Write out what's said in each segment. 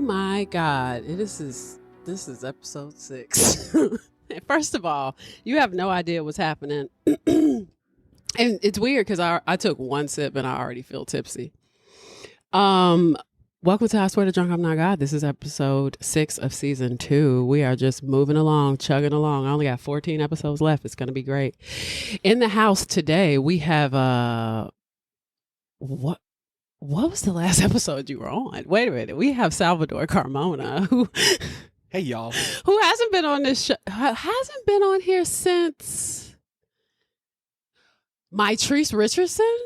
my God. This is episode 6. First of all, you have no idea what's happening. And it's weird because I took one sip and I already feel tipsy. Welcome to I Swear to Drunk I'm Not God. This is episode 6 of season 2. We are just moving along, chugging along. I only got 14 episodes left. It's going to be great. In the house today, we have what was the last episode you were on? Wait a minute. We have Salvador Carmona, who hey y'all, who hasn't been on this show, hasn't been on here since Mitrice Richardson.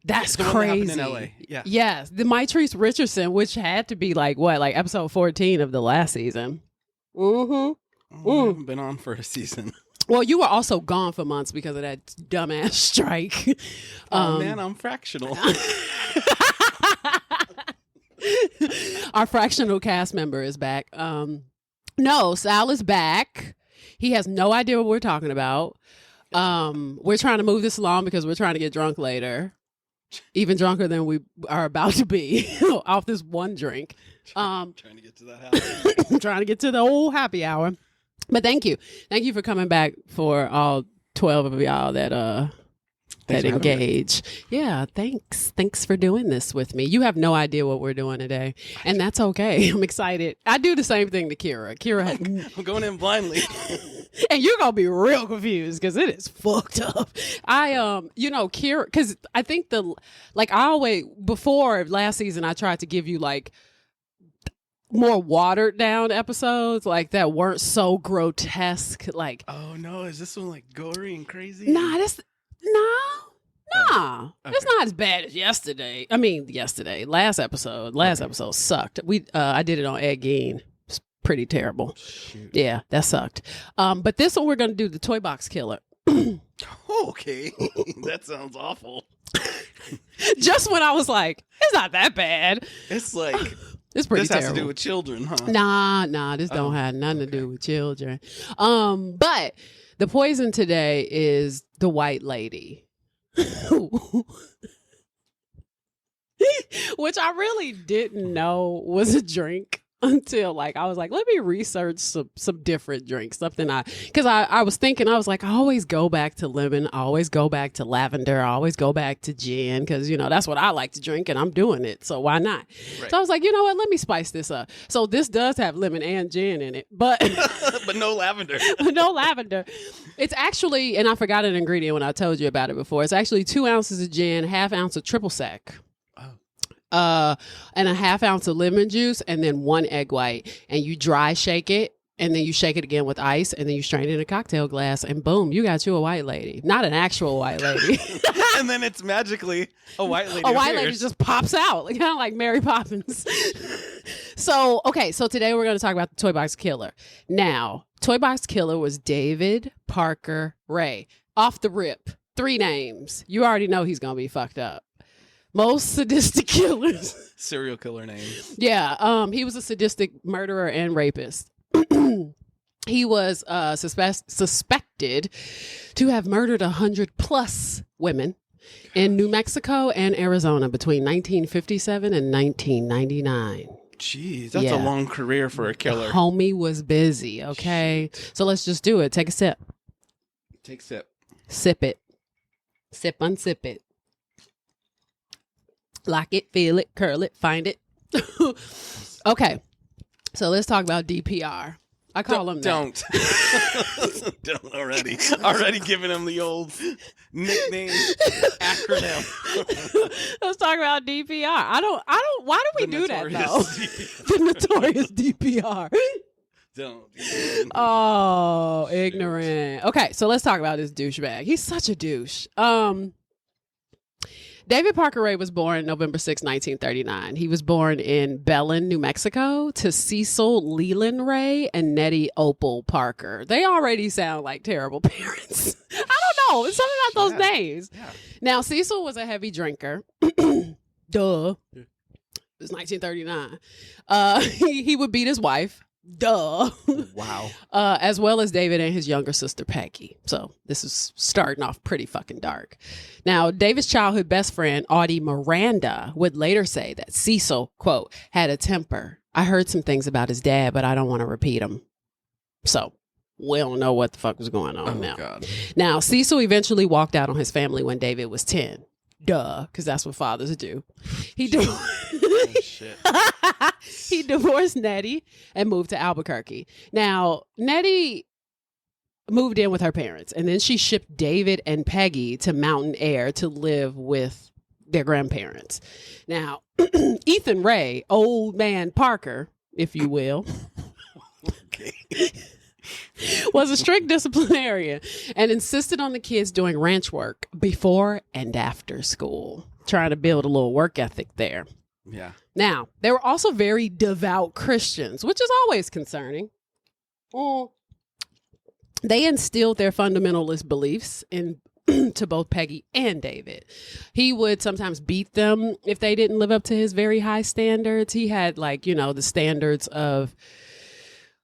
That's crazy. In LA. Yeah. Yes, the Mitrice Richardson, which had to be like episode 14 of the last season. Mm-hmm. I haven't been on for a season. Well, you were also gone for months because of that dumbass strike. Oh man, I'm fractional. Our fractional cast member is back. No, Sal is back. He has no idea what we're talking about. We're trying to move this along because we're trying to get drunk later. Even drunker than we are about to be off this one drink. Trying to get to that happy hour. Trying to get to the old happy hour. But thank you for coming back for all 12 of y'all that engage. Yeah, thanks for doing this with me. You have no idea what we're doing today, and that's okay. I'm excited. I do the same thing to Kira. I'm going in blindly. And you're gonna be real confused because it is fucked up. Kira, because I think before last season I tried to give you like more watered down episodes like that weren't so grotesque. Like, oh no, is this one like gory and crazy? Nah. Okay. Okay. It's not as bad as yesterday. I mean, last episode sucked. I did it on Ed Gein. It's pretty terrible. Shoot. Yeah, that sucked. But this one we're gonna do the Toy Box Killer. Okay, that sounds awful. Just when I was like, it's not that bad. It's like it's pretty this terrible. has to do with children, huh? Nah. This don't have nothing to do with children. But the poison today is the white lady. Which I really didn't know was a drink until I was like, let me research some different drinks, because I was thinking, I was like, I always go back to lemon, I always go back to lavender, I always go back to gin, because that's what I like to drink and I'm doing it, so why not? Right. So I was like, you know what, let me spice this up. So this does have lemon and gin in it, but but no lavender. No lavender. It's actually, and I forgot an ingredient when I told you about it before, it's actually 2 ounces of gin, ½ ounce of triple sec. And ½ ounce of lemon juice, and then 1 egg white, and you dry shake it, and then you shake it again with ice, and then you strain it in a cocktail glass, and boom, you got you a white lady. Not an actual white lady. And then it's magically a white lady. A white lady just pops out, kind of like Mary Poppins. So today we're going to talk about the Toy Box Killer. Now, Toy Box Killer was David Parker Ray. Off the rip, 3 names. You already know he's going to be fucked up. Most sadistic killers. Serial killer name. Yeah. He was a sadistic murderer and rapist. He was suspected to have murdered 100+ women in New Mexico and Arizona between 1957 and 1999. Jeez, that's a long career for a killer. The homie was busy, okay? Shit. So let's just do it. Take a sip. Take a sip. Sip it. Sip, unsip it. Lock it, feel it, curl it, find it. Okay, so let's talk about DPR. I call him that. Don't already giving him the old nickname acronym. Let's talk about DPR. I don't. Why do we do that though? The notorious DPR. Don't. Oh, ignorant. Okay, so let's talk about this douchebag. He's such a douche. David Parker Ray was born November 6, 1939. He was born in Belen, New Mexico, to Cecil Leland Ray and Nettie Opal Parker. They already sound like terrible parents. I don't know. It's something about those names. Yeah. Now, Cecil was a heavy drinker. Duh. It was 1939. He would beat his wife Duh. Wow. As well as David and his younger sister, Peggy. So this is starting off pretty fucking dark. Now, David's childhood best friend, Audie Miranda, would later say that Cecil, quote, had a temper. I heard some things about his dad, but I don't want to repeat them. So we don't know what the fuck was going on now. God. Now, Cecil eventually walked out on his family when David was 10. Duh, because that's what fathers do. He Shit. He divorced Nettie and moved to Albuquerque. Now, Nettie moved in with her parents, and then she shipped David and Peggy to Mountain Air to live with their grandparents. Now, Ethan Ray, old man Parker, if you will, Okay. was a strict disciplinarian and insisted on the kids doing ranch work before and after school, trying to build a little work ethic there. Yeah. Now, they were also very devout Christians, which is always concerning. They instilled their fundamentalist beliefs to both Peggy and David. He would sometimes beat them if they didn't live up to his very high standards. He had, like, the standards of,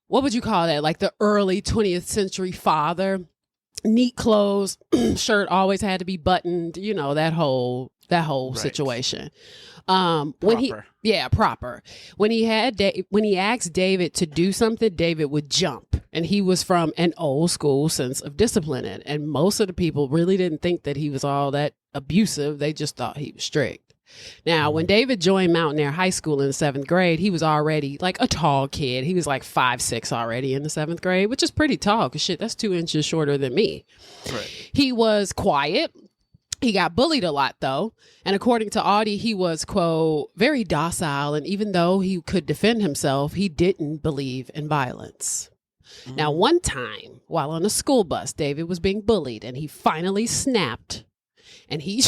what would you call that? Like the early 20th century father. Neat clothes, shirt always had to be buttoned, that whole Right. situation. Proper. Proper. When he asked David to do something, David would jump, and he was from an old school sense of discipline, and most of the people really didn't think that he was all that abusive. They just thought he was strict. Now, when David joined Mountain Air High School in the 7th grade, he was already like a tall kid. He was like 5'6" already in the 7th grade, which is pretty tall because shit, that's 2 inches shorter than me. Right. He was quiet. He got bullied a lot, though. And according to Audie, he was, quote, very docile. And even though he could defend himself, he didn't believe in violence. Now, one time while on a school bus, David was being bullied and he finally snapped. And he...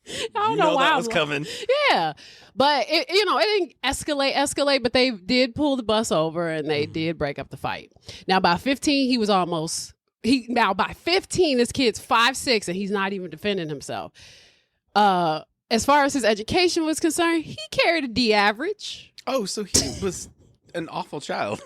I don't know why that was coming. Yeah. But it didn't escalate, but they did pull the bus over and they did break up the fight. Now, by 15, by 15, this kid's 5'6" and he's not even defending himself. As far as his education was concerned, he carried a D average. Oh, so he was an awful child.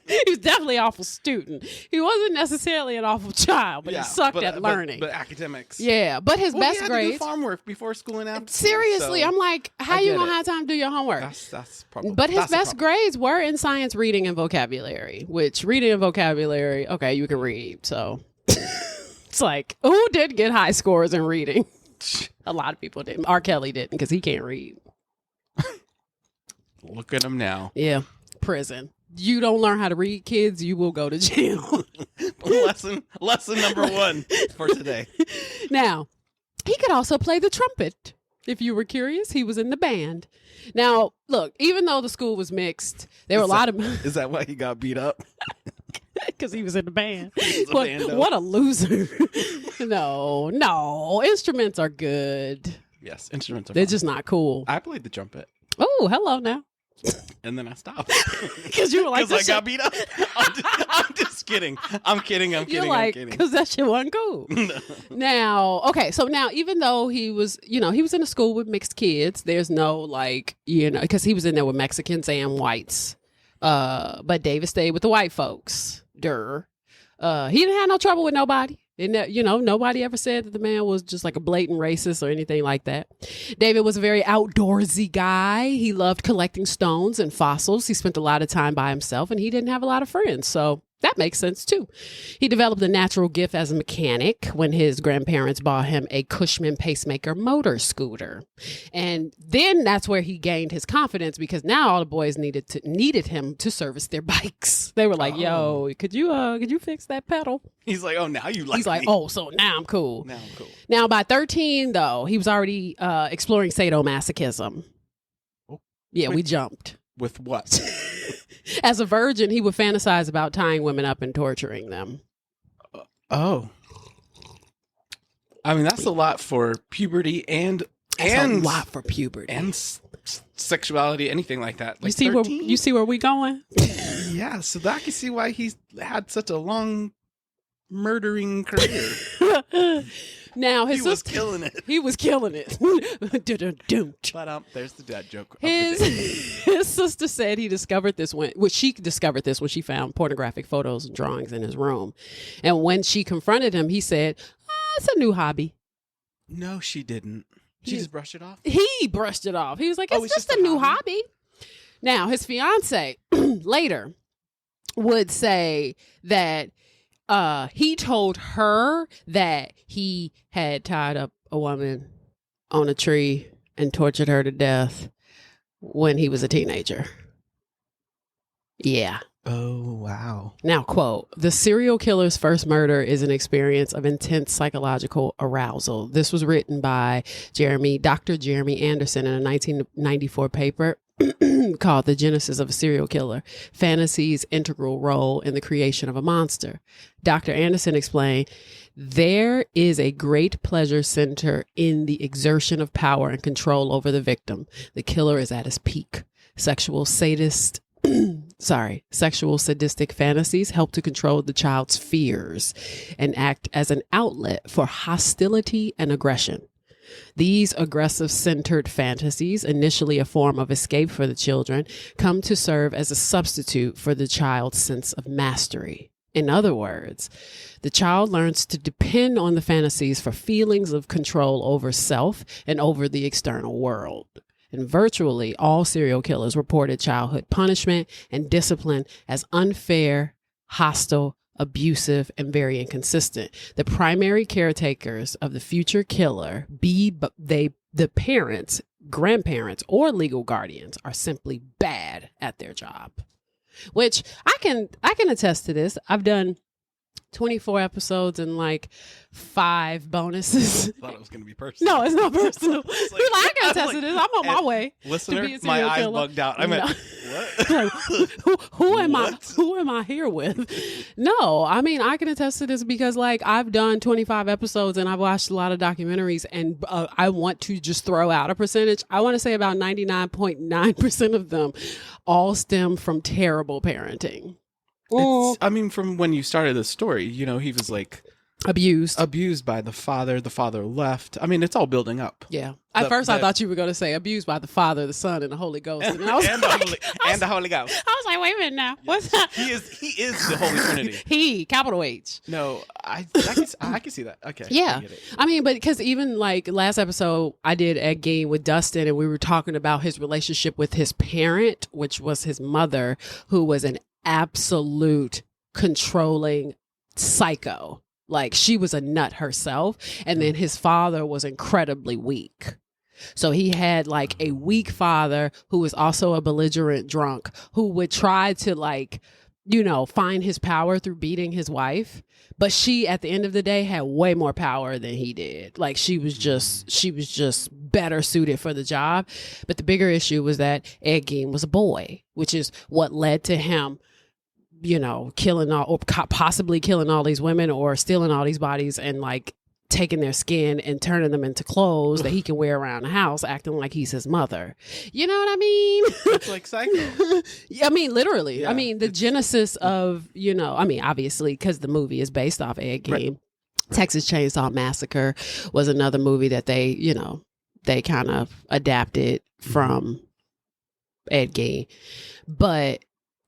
He was definitely an awful student. He wasn't necessarily an awful child, but he sucked at learning. But academics. Yeah, but his best he had grades. to do farm work before school and after. Seriously, so I'm like, how you gonna have time to do your homework? That's probably. But his best grades were in science, reading, and vocabulary. Which reading and vocabulary, okay, you can read. So it's like, who did get high scores in reading? A lot of people didn't. R. Kelly didn't because he can't read. Look at him now. Yeah, prison. You don't learn how to read, kids, you will go to jail. lesson number 1 for today. Now, he could also play the trumpet. If you were curious, he was in the band. Now, look, even though the school was mixed, there were a lot of... Is that why he got beat up? Because he was in the band. Bando. What a loser. No. Instruments are good. Yes, instruments are They're fun. just not cool. I played the trumpet. Oh, hello now. And then I stopped. Because you were like, because I got beat up. I'm just kidding. I'm kidding. You're like, because that shit wasn't cool. Now, okay, so now even though he was in a school with mixed kids, there's no because he was in there with Mexicans and whites. But David stayed with the white folks. He didn't have no trouble with nobody. Nobody ever said that the man was just like a blatant racist or anything like that. David was a very outdoorsy guy. He loved collecting stones and fossils. He spent a lot of time by himself and he didn't have a lot of friends. So that makes sense too. He developed a natural gift as a mechanic when his grandparents bought him a Cushman pacemaker motor scooter. And then that's where he gained his confidence because now all the boys needed him to service their bikes. They were like, "Yo, could you fix that pedal?" He's like, "Oh, now you like." He's like, me. "Oh, so now I'm cool." Now by 13 though, he was already exploring sadomasochism. Oh, yeah, we jumped. With what? As a virgin, he would fantasize about tying women up and torturing them. Oh. I mean, that's a lot for puberty and a lot for puberty and sexuality, anything like that. Like you see where we going? Yeah, so I can see why he's had such a long murdering career. Now he was killing it. He was killing it. But there's the dad joke. His sister said he discovered this she discovered this when she found pornographic photos and drawings in his room. And when she confronted him, he said, it's a new hobby. No, she didn't. She just brushed it off? He brushed it off. He was like, it's just a new hobby. Now, his fiance later would say that he told her that he had tied up a woman on a tree and tortured her to death when he was a teenager. Yeah. Oh, wow. Now, quote, the serial killer's first murder is an experience of intense psychological arousal. This was written by Dr. Jeremy Anderson in a 1994 paper called The Genesis of a Serial Killer, Fantasy's Integral Role in the Creation of a Monster. Dr. Anderson explained, there is a great pleasure center in the exertion of power and control over the victim. The killer is at his peak. Sexual sadistic fantasies help to control the child's fears and act as an outlet for hostility and aggression. These aggressive centered fantasies, initially a form of escape for the children, come to serve as a substitute for the child's sense of mastery. In other words, the child learns to depend on the fantasies for feelings of control over self and over the external world. And virtually all serial killers reported childhood punishment and discipline as unfair, hostile, abusive, and very inconsistent. The primary caretakers of the future killer, the parents, grandparents, or legal guardians, are simply bad at their job. Which I can attest to this. I've done 24 episodes and like 5 bonuses. I thought it was going to be personal. No, it's not personal. I can attest to this. I'm on my way. Listener, to be a my serial eyes killer. bugged out. I meant, what? Like, who am What? who am I here with? No, I mean, I can attest to this because like I've done 25 episodes and I've watched a lot of documentaries, and I want to just throw out a percentage. I want to say about 99.9% of them all stem from terrible parenting. I mean, from when you started the story, he was like abused by the father. The father left. I mean, it's all building up. Yeah. At first, I thought you were going to say abused by the Father, the Son, and the Holy Ghost. And I was the Holy Ghost. I was like, wait a minute now. What's that? He is the Holy Trinity. Capital H. No, I can see that. Okay. Yeah. I get it. I mean, but because even like last episode, I did Ed Gein with Dustin, and we were talking about his relationship with his parent, which was his mother, who was an absolute controlling psycho. Like she was a nut herself. And then his father was incredibly weak. So he had like a weak father who was also a belligerent drunk who would try to like, find his power through beating his wife. But she, at the end of the day, had way more power than he did. Like she was just better suited for the job. But the bigger issue was that Ed Gein was a boy, which is what led to him killing possibly killing all these women or stealing all these bodies and like taking their skin and turning them into clothes that he can wear around the house, acting like he's his mother. You know what I mean? It's like Psycho. I mean, literally. Yeah, I mean, the genesis of, obviously, because the movie is based off Ed Gein. Right. Texas Chainsaw Massacre was another movie that they kind of adapted from Ed Gein. But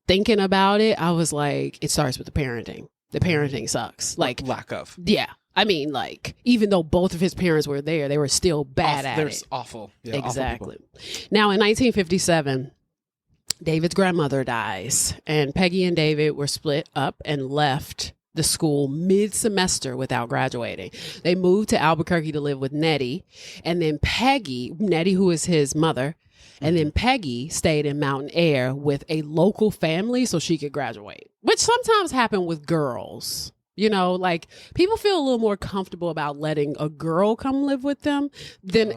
thinking about it, I was like, it starts with the parenting. The parenting sucks. Like lack of. Yeah. I mean, like, even though both of his parents were there, they were still bad at it. Awful. Yeah, exactly. Awful. Now, in 1957, David's grandmother dies, and Peggy and David were split up and left the school mid-semester without graduating. They moved to Albuquerque to live with Nettie, and then Nettie, who is his mother, and then Peggy stayed in Mountain Air with a local family so she could graduate, which sometimes happened with girls. Like people feel a little more comfortable about letting a girl come live with them than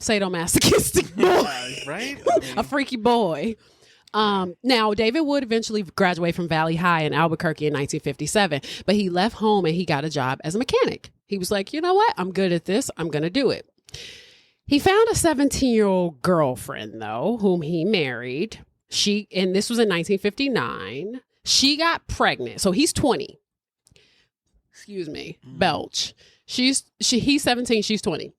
sadomasochistic boy, right? A freaky boy. Now, David would eventually graduate from Valley High in Albuquerque in 1957, but he left home and he got a job as a mechanic. He was like, you know what? I'm good at this. I'm going to do it. He found a 17-year-old girlfriend, though, whom he married. And this was in 1959. She got pregnant. So he's 20. Excuse me. Belch. He's 17. She's 20.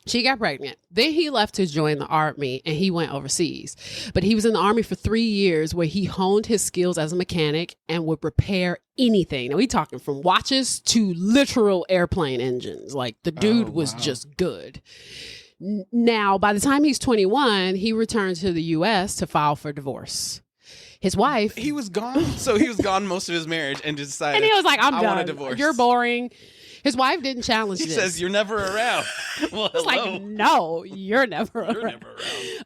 She got pregnant. Then he left to join the army and he went overseas. But he was in the army for 3 years where he honed his skills as a mechanic and would repair anything. Now we talking from watches to literal airplane engines. Like the dude was just good. Now, by the time he's 21, he returned to the U.S. to file for divorce. His wife... He was gone? So he was gone most of his marriage and decided... And he was like, I want a divorce. You're boring. His wife didn't challenge this. He says, you're never around. Well, it's like, no, you're never around. You're never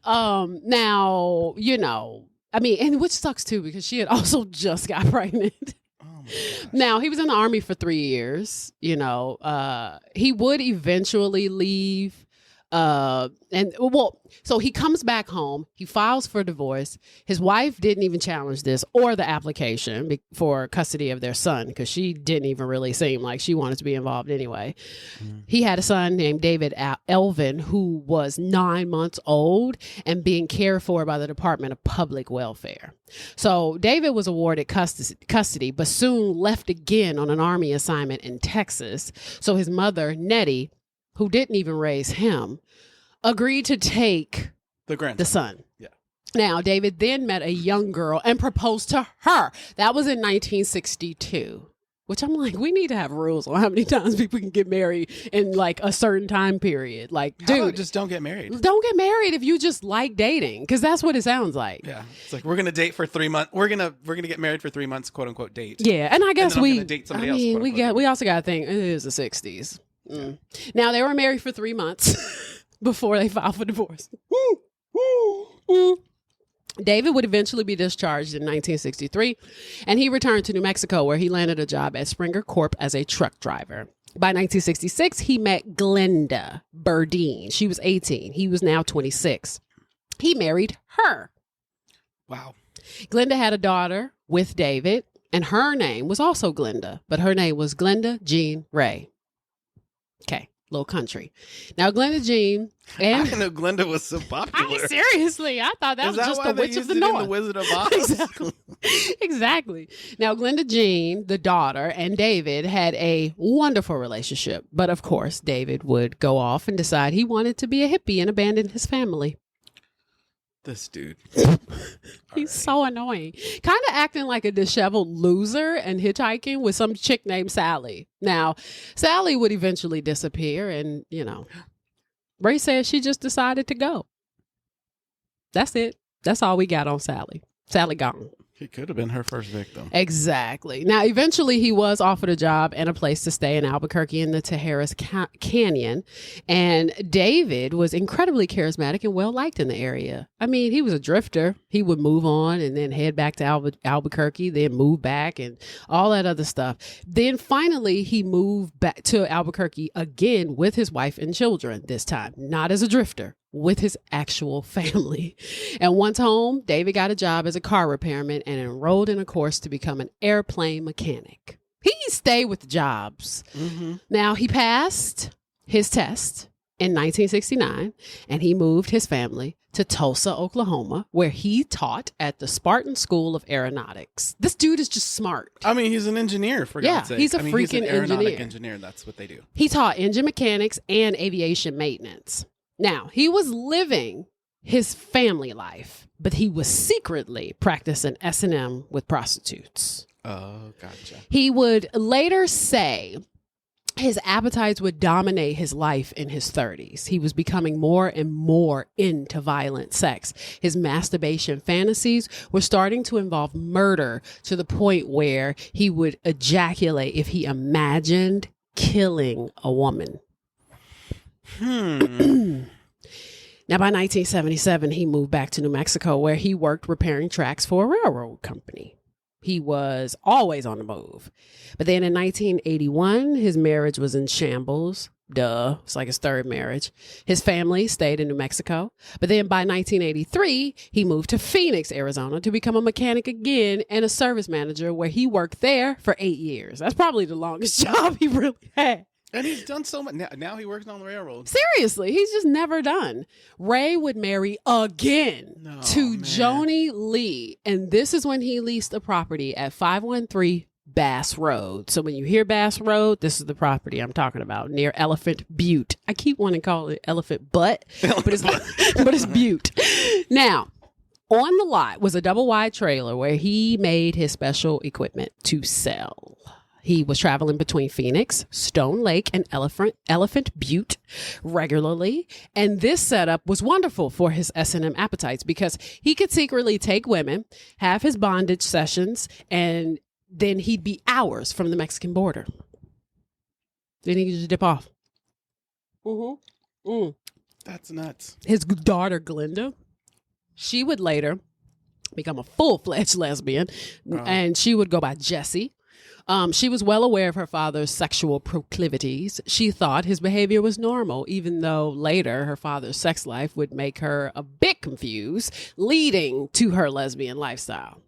around. Now, you know, I mean, and which sucks too, because she had also just got pregnant. Oh my gosh. Now, he was in the army for 3 years, you know. He would eventually leave. So he comes back home, he files for divorce. His wife didn't even challenge this or the application for custody of their son, because she didn't even really seem like she wanted to be involved anyway. He had a son named David Elvin, who was 9 months old and being cared for by the Department of Public Welfare. So David was awarded custody, but soon left again on an army assignment in Texas. So his mother, Nettie, who didn't even raise him, agreed to take the son. Yeah. Now, David then met a young girl and proposed to her. That was in 1962, which I'm like, we need to have rules on how many times people can get married in like a certain time period. Like, dude, just don't get married. Don't get married if you just like dating, because that's what it sounds like. Yeah. It's like, we're going to date for 3 months. We're going to get married for 3 months, quote unquote, date. Yeah. And I guess we date somebody else, we also got to think it is the 60s. Now, they were married for 3 months before they filed for divorce. David would eventually be discharged in 1963, and he returned to New Mexico, where he landed a job at Springer Corp as a truck driver. By 1966, he met Glenda Burdine. She was 18. He was now 26. He married her. Wow. Glenda had a daughter with David, and her name was also Glenda, but her name was Glenda Jean Ray. Okay, little country. Now, Glenda Jean and... I didn't know Glenda was so popular. Seriously, I thought that was just the Witch of the North. The Wizard of Oz? Exactly. Exactly. Now, Glenda Jean, the daughter, and David had a wonderful relationship. But of course, David would go off and decide he wanted to be a hippie and abandon his family. This dude. He's so annoying. Kind of acting like a disheveled loser and hitchhiking with some chick named Sally. Now, Sally would eventually disappear, and, you know, Ray says she just decided to go. That's it. That's all we got on Sally. Sally gone. He could have been her first victim. Exactly. Now, eventually, he was offered a job and a place to stay in Albuquerque in the Tejeras Canyon. And David was incredibly charismatic and well-liked in the area. I mean, he was a drifter. He would move on and then head back to Albuquerque, then move back and all that other stuff. Then finally, he moved back to Albuquerque again with his wife and children, this time, not as a drifter, with his actual family. And once home, David got a job as a car repairman and enrolled in a course to become an airplane mechanic. He stayed with the jobs. Mm-hmm. Now, he passed his test in 1969, and he moved his family to Tulsa, Oklahoma, where he taught at the Spartan School of Aeronautics. This dude is just smart. I mean, he's an engineer, for God's sake. He's a freaking he's an aeronautic engineer. That's what they do. He taught engine mechanics and aviation maintenance. Now, he was living his family life, but he was secretly practicing S&M with prostitutes. Oh, gotcha. He would later say his appetites would dominate his life in his 30s. He was becoming more and more into violent sex. His masturbation fantasies were starting to involve murder, to the point where he would ejaculate if he imagined killing a woman. Now, by 1977, he moved back to New Mexico, where he worked repairing tracks for a railroad company. He was always on the move. But then in 1981, his marriage was in shambles. Duh. It's like his third marriage. His family stayed in New Mexico. But then by 1983, he moved to Phoenix, Arizona to become a mechanic again and a service manager, where he worked there for 8 years. That's probably the longest job he really had. And he's done so much. Now he works on the railroad. Seriously, he's just never done. Ray would marry again to Joni Lee. And this is when he leased a property at 513 Bass Road. So when you hear Bass Road, this is the property I'm talking about, near Elephant Butte. I keep wanting to call it Elephant Butte, but it's Butte. Now, on the lot was a double wide trailer where he made his special equipment to sell. He was traveling between Phoenix, Stone Lake, and Elephant Butte regularly. And this setup was wonderful for his S&M appetites because he could secretly take women, have his bondage sessions, and then he'd be hours from the Mexican border. Then he could just dip off. That's nuts. His daughter, Glenda, she would later become a full-fledged lesbian, and she would go by Jessie. She was well aware of her father's sexual proclivities. She thought his behavior was normal, even though later her father's sex life would make her a bit confused, leading to her lesbian lifestyle.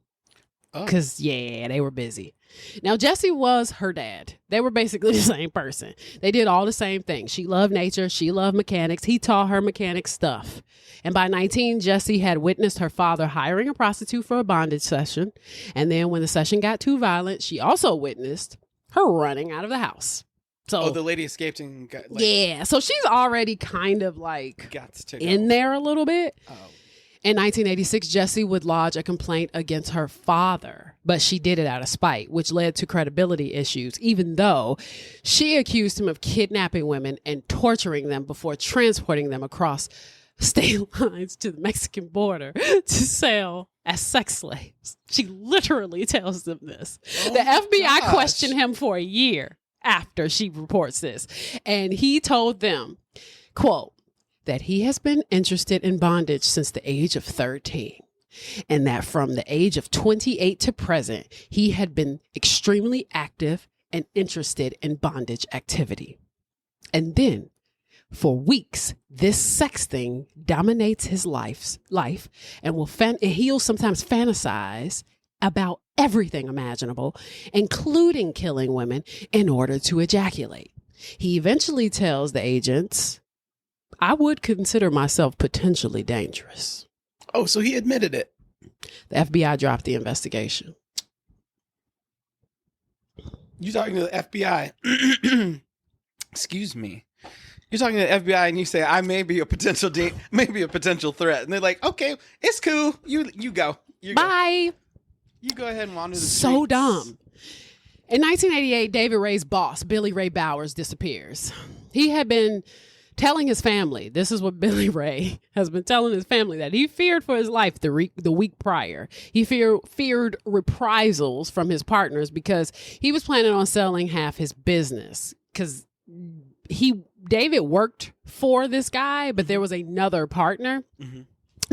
Because, they were busy. Now, Jesse was her dad. They were basically the same person. They did all the same things. She loved nature. She loved mechanics. He taught her mechanic stuff. And by 19, Jessie had witnessed her father hiring a prostitute for a bondage session. And then when the session got too violent, she also witnessed her running out of the house. So, the lady escaped and got so she's already kind of got to go. in there a little bit. In 1986, Jessie would lodge a complaint against her father, but she did it out of spite, which led to credibility issues, even though she accused him of kidnapping women and torturing them before transporting them across state lines to the Mexican border to sell as sex slaves. She literally tells them this. The FBI questioned him for a year after she reports this, and he told them, quote, that he has been interested in bondage since the age of 13, and that from the age of 28 to present, he had been extremely active and interested in bondage activity. And then, for weeks, this sex thing dominates his life, and he'll sometimes fantasize about everything imaginable, including killing women in order to ejaculate. He eventually tells the agents, I would consider myself potentially dangerous. Oh, so he admitted it. The FBI dropped the investigation. You talking to the FBI? Excuse me. You're talking to the FBI and you say I may be a potential threat, and they're like, okay, it's cool. You go. Bye. You go ahead and wander the streets. So dumb. In 1988, David Ray's boss, Billy Ray Bowers, disappears. He had been telling his family, this is what Billy Ray has been telling his family, that he feared for his life the week prior. He feared reprisals from his partners because he was planning on selling half his business. Because David worked for this guy, but there was another partner. Mm-hmm.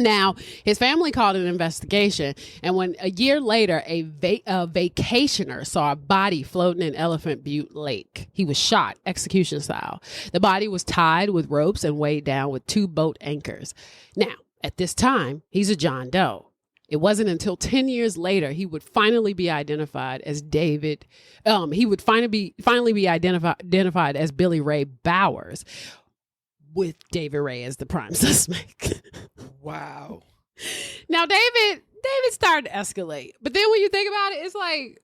Now, his family called an investigation, and when a year later, a vacationer saw a body floating in Elephant Butte Lake. He was shot, execution style. The body was tied with ropes and weighed down with 2 boat anchors. Now, at this time, he's a John Doe. It wasn't until 10 years later he would finally be identified as David. He would finally be identified as Billy Ray Bowers, with David Ray as the prime suspect. Wow. Now, David started to escalate. But then when you think about it, it's like...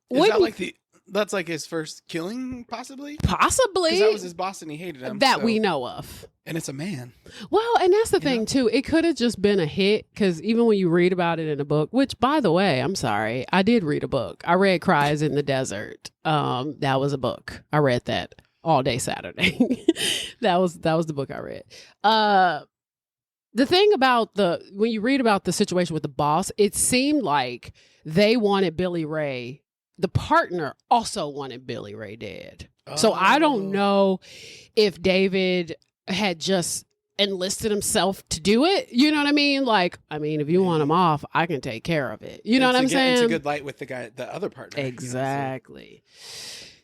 That's like his first killing, possibly? Possibly. Because that was his boss and he hated him. We know of. And it's a man. Well, and that's the thing, too. It could have just been a hit, because even when you read about it in a book, which, by the way, I'm sorry, I did read a book. I read Cries in the Desert. That was a book. I read that all day Saturday. that was the book I read. The thing about when you read about the situation with the boss, it seemed like they wanted Billy Ray. The partner also wanted Billy Ray dead. Oh. So I don't know if David had just enlisted himself to do it. You know what I mean? Like, if you want him off, I can take care of it. You know what I'm saying? It's a good light with the other partner. Exactly.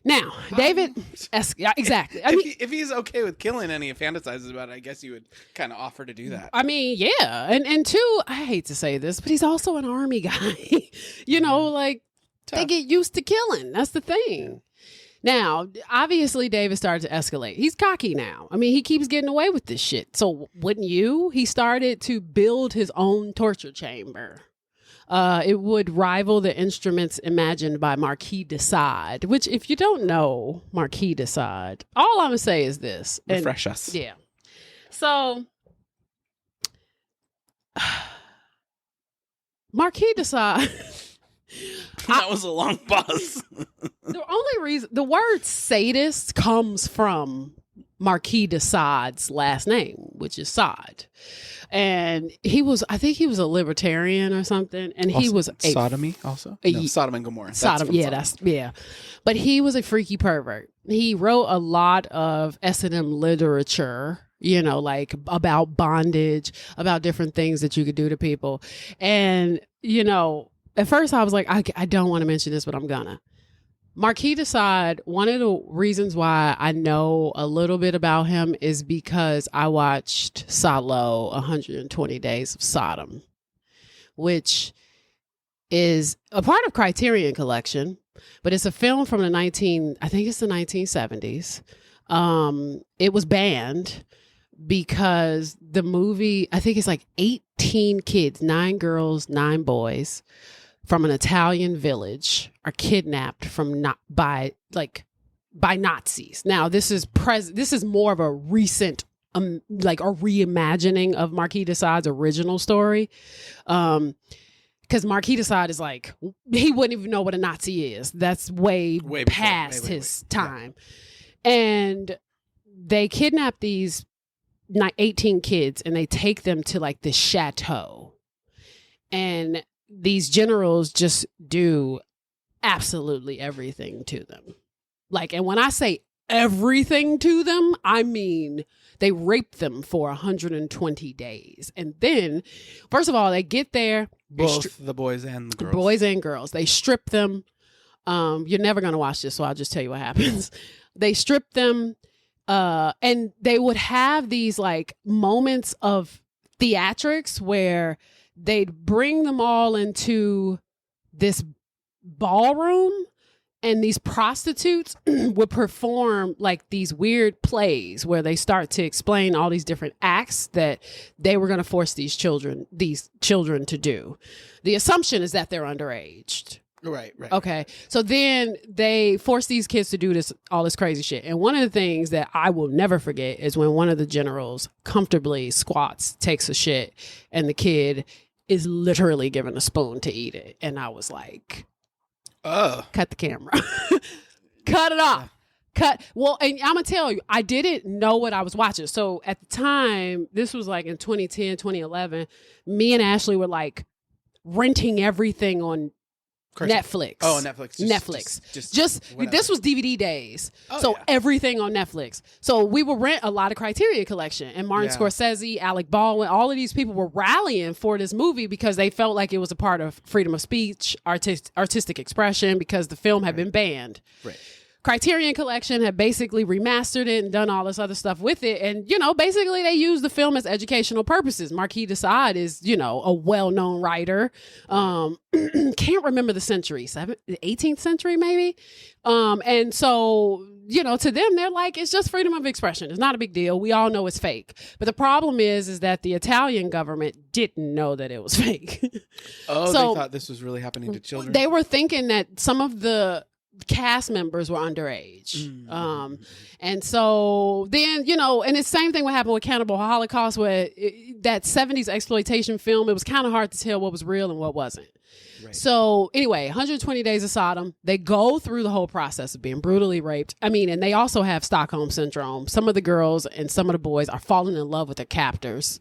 Now, David, exactly. If he's okay with killing and he fantasizes about it, I guess you would kind of offer to do that. Yeah. And two, I hate to say this, but he's also an army guy. Tough. They get used to killing. That's the thing. Now, obviously, David started to escalate. He's cocky now. He keeps getting away with this shit. So wouldn't you? He started to build his own torture chamber. it would rival the instruments imagined by Marquis de Sade, which, if you don't know Marquis de Sade, all I'm going to say is this. Refresh us. Yeah. So, Marquis de Sade... That was a long pause. The only reason... The word sadist comes from Marquis de Sade's last name, which is Sade. And I think he was a libertarian or something. And he was a sodomy also? No, Sodom and Gomorrah. Yeah. But he was a freaky pervert. He wrote a lot of S&M literature, you know, like about bondage, about different things that you could do to people. And, you know, at first I was like, I don't want to mention this, but I'm gonna. Marquis de Sade, one of the reasons why I know a little bit about him is because I watched Salo, 120 Days of Sodom, which is a part of Criterion Collection, but it's a film from the 1970s. It was banned because the movie, I think it's like 18 kids, 9 girls, 9 boys, from an Italian village are kidnapped by Nazis. Now this is more of a recent like a reimagining of Marquis de Sade's original story. Because Marquis de Sade is like, he wouldn't even know what a Nazi is. That's way past his time. Yeah. And they kidnap these 18 kids and they take them to like this chateau. And these generals just do absolutely everything to them. Like, and when I say everything to them, I mean they rape them for 120 days. And then, first of all, they get there. Both the boys and the girls. Boys and girls. They strip them. You're never going to watch this, so I'll just tell you what happens. They strip them, and they would have these like moments of theatrics where they'd bring them all into this ballroom, and these prostitutes would perform like these weird plays where they start to explain all these different acts that they were going to force these children to do. The assumption is that they're underage. Right. Okay. So then they force these kids to do all this crazy shit. And one of the things that I will never forget is when one of the generals comfortably squats, takes a shit, and the kid is literally given a spoon to eat it. And I was like, cut the camera. Cut it off. Well, and I'm going to tell you, I didn't know what I was watching. So at the time, this was like in 2010, 2011, me and Ashley were like renting everything on Netflix. Oh, Netflix. This was DVD days. Oh, everything on Netflix. So we would rent a lot of Criterion Collection, and Martin Scorsese, Alec Baldwin, all of these people were rallying for this movie because they felt like it was a part of freedom of speech, artistic expression, because the film had been banned. Right. Criterion Collection had basically remastered it and done all this other stuff with it. And, you know, basically they used the film as educational purposes. Marquis de Sade is, you know, a well-known writer. Can't remember the century, 18th century maybe. And so, you know, to them, they're like, it's just freedom of expression. It's not a big deal. We all know it's fake. But the problem is that the Italian government didn't know that it was fake. So they thought this was really happening to children? They were thinking that some of the cast members were underage. And so then, you know, and it's the same thing what happened with Cannibal Holocaust, where that 70s exploitation film, it was kind of hard to tell what was real and what wasn't. Right. So anyway, 120 Days of Sodom, they go through the whole process of being brutally raped. I mean, and they also have Stockholm Syndrome. Some of the girls and some of the boys are falling in love with their captors.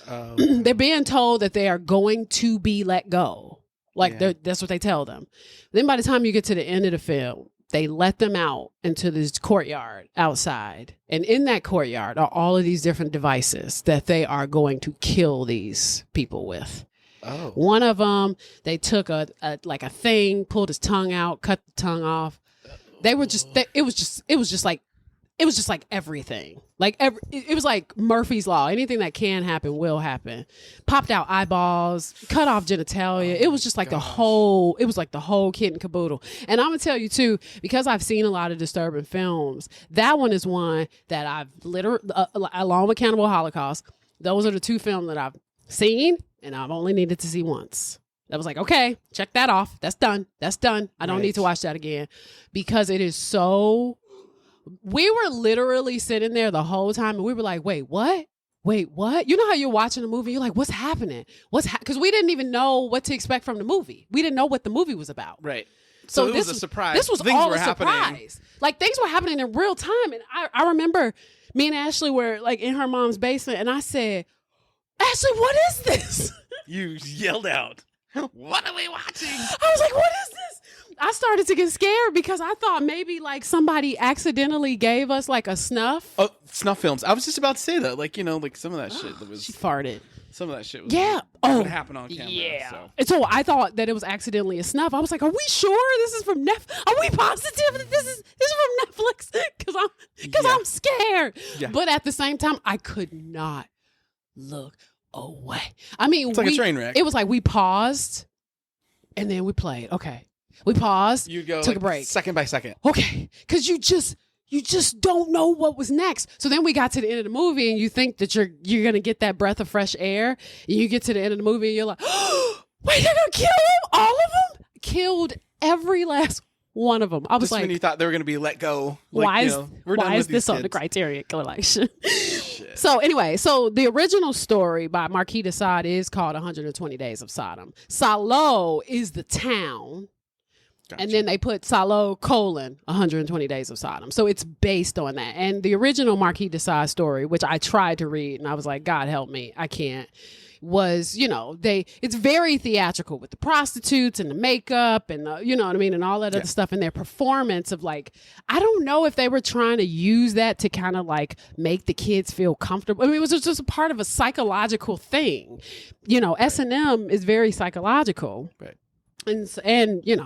They're being told that they are going to be let go. Like that's what they tell them. Then by the time you get to the end of the film, they let them out into this courtyard outside. And in that courtyard are all of these different devices that they are going to kill these people with. Oh. One of them, they took a thing, pulled his tongue out, cut the tongue off. They were just, it was just like everything. Like it was like Murphy's Law. Anything that can happen will happen. Popped out eyeballs, cut off genitalia. It was just like the whole kit and caboodle. And I'm gonna tell you too, because I've seen a lot of disturbing films, that one is one that I've literally, along with Cannibal Holocaust, those are the two films that I've seen and I've only needed to see once. I was like, okay, check that off. That's done. That's done. I don't need to watch that again because it is so. We were literally sitting there the whole time and we were like, wait, what? Wait, what? You know how you're watching a movie? You're like, what's happening? Because we didn't even know what to expect from the movie. We didn't know what the movie was about. Right. So it was a surprise. This was all a surprise. Like things were happening in real time. And I remember me and Ashley were like in her mom's basement and I said, Ashley, what is this? You yelled out, what are we watching? I was like, what is this? I started to get scared because I thought maybe like somebody accidentally gave us like a snuff. Oh, snuff films. I was just about to say that. Like, like some of that shit that was. She farted. Some of that shit was. Yeah. What happened on camera. Yeah. So. And so I thought that it was accidentally a snuff. I was like, are we sure this is from Netflix? Are we positive that this is from Netflix? Because I'm scared. Yeah. But at the same time, I could not look away. I mean, it's like a train wreck. It was like we paused and then we played. Okay. We paused. You go took a break. Second by second. Okay. Because you just don't know what was next. So then we got to the end of the movie and you think that you're going to get that breath of fresh air. And you get to the end of the movie and you're like, oh, wait, they're going to kill them? All of them? Killed every last one of them. I was just like, when you thought they were going to be let go. Like, why is this on the Criterion Collection? So anyway, the original story by Marquis de Sade is called 120 Days of Sodom. Salo is the town. Gotcha. And then they put Salo : 120 Days of Sodom. So it's based on that. And the original Marquis de Sade story, which I tried to read and I was like, God help me, I can't, was, it's very theatrical with the prostitutes and the makeup and you know what I mean? And all that other stuff and their performance of like, I don't know if they were trying to use that to kind of like make the kids feel comfortable. I mean, it was just a part of a psychological thing. S&M is very psychological. Right. And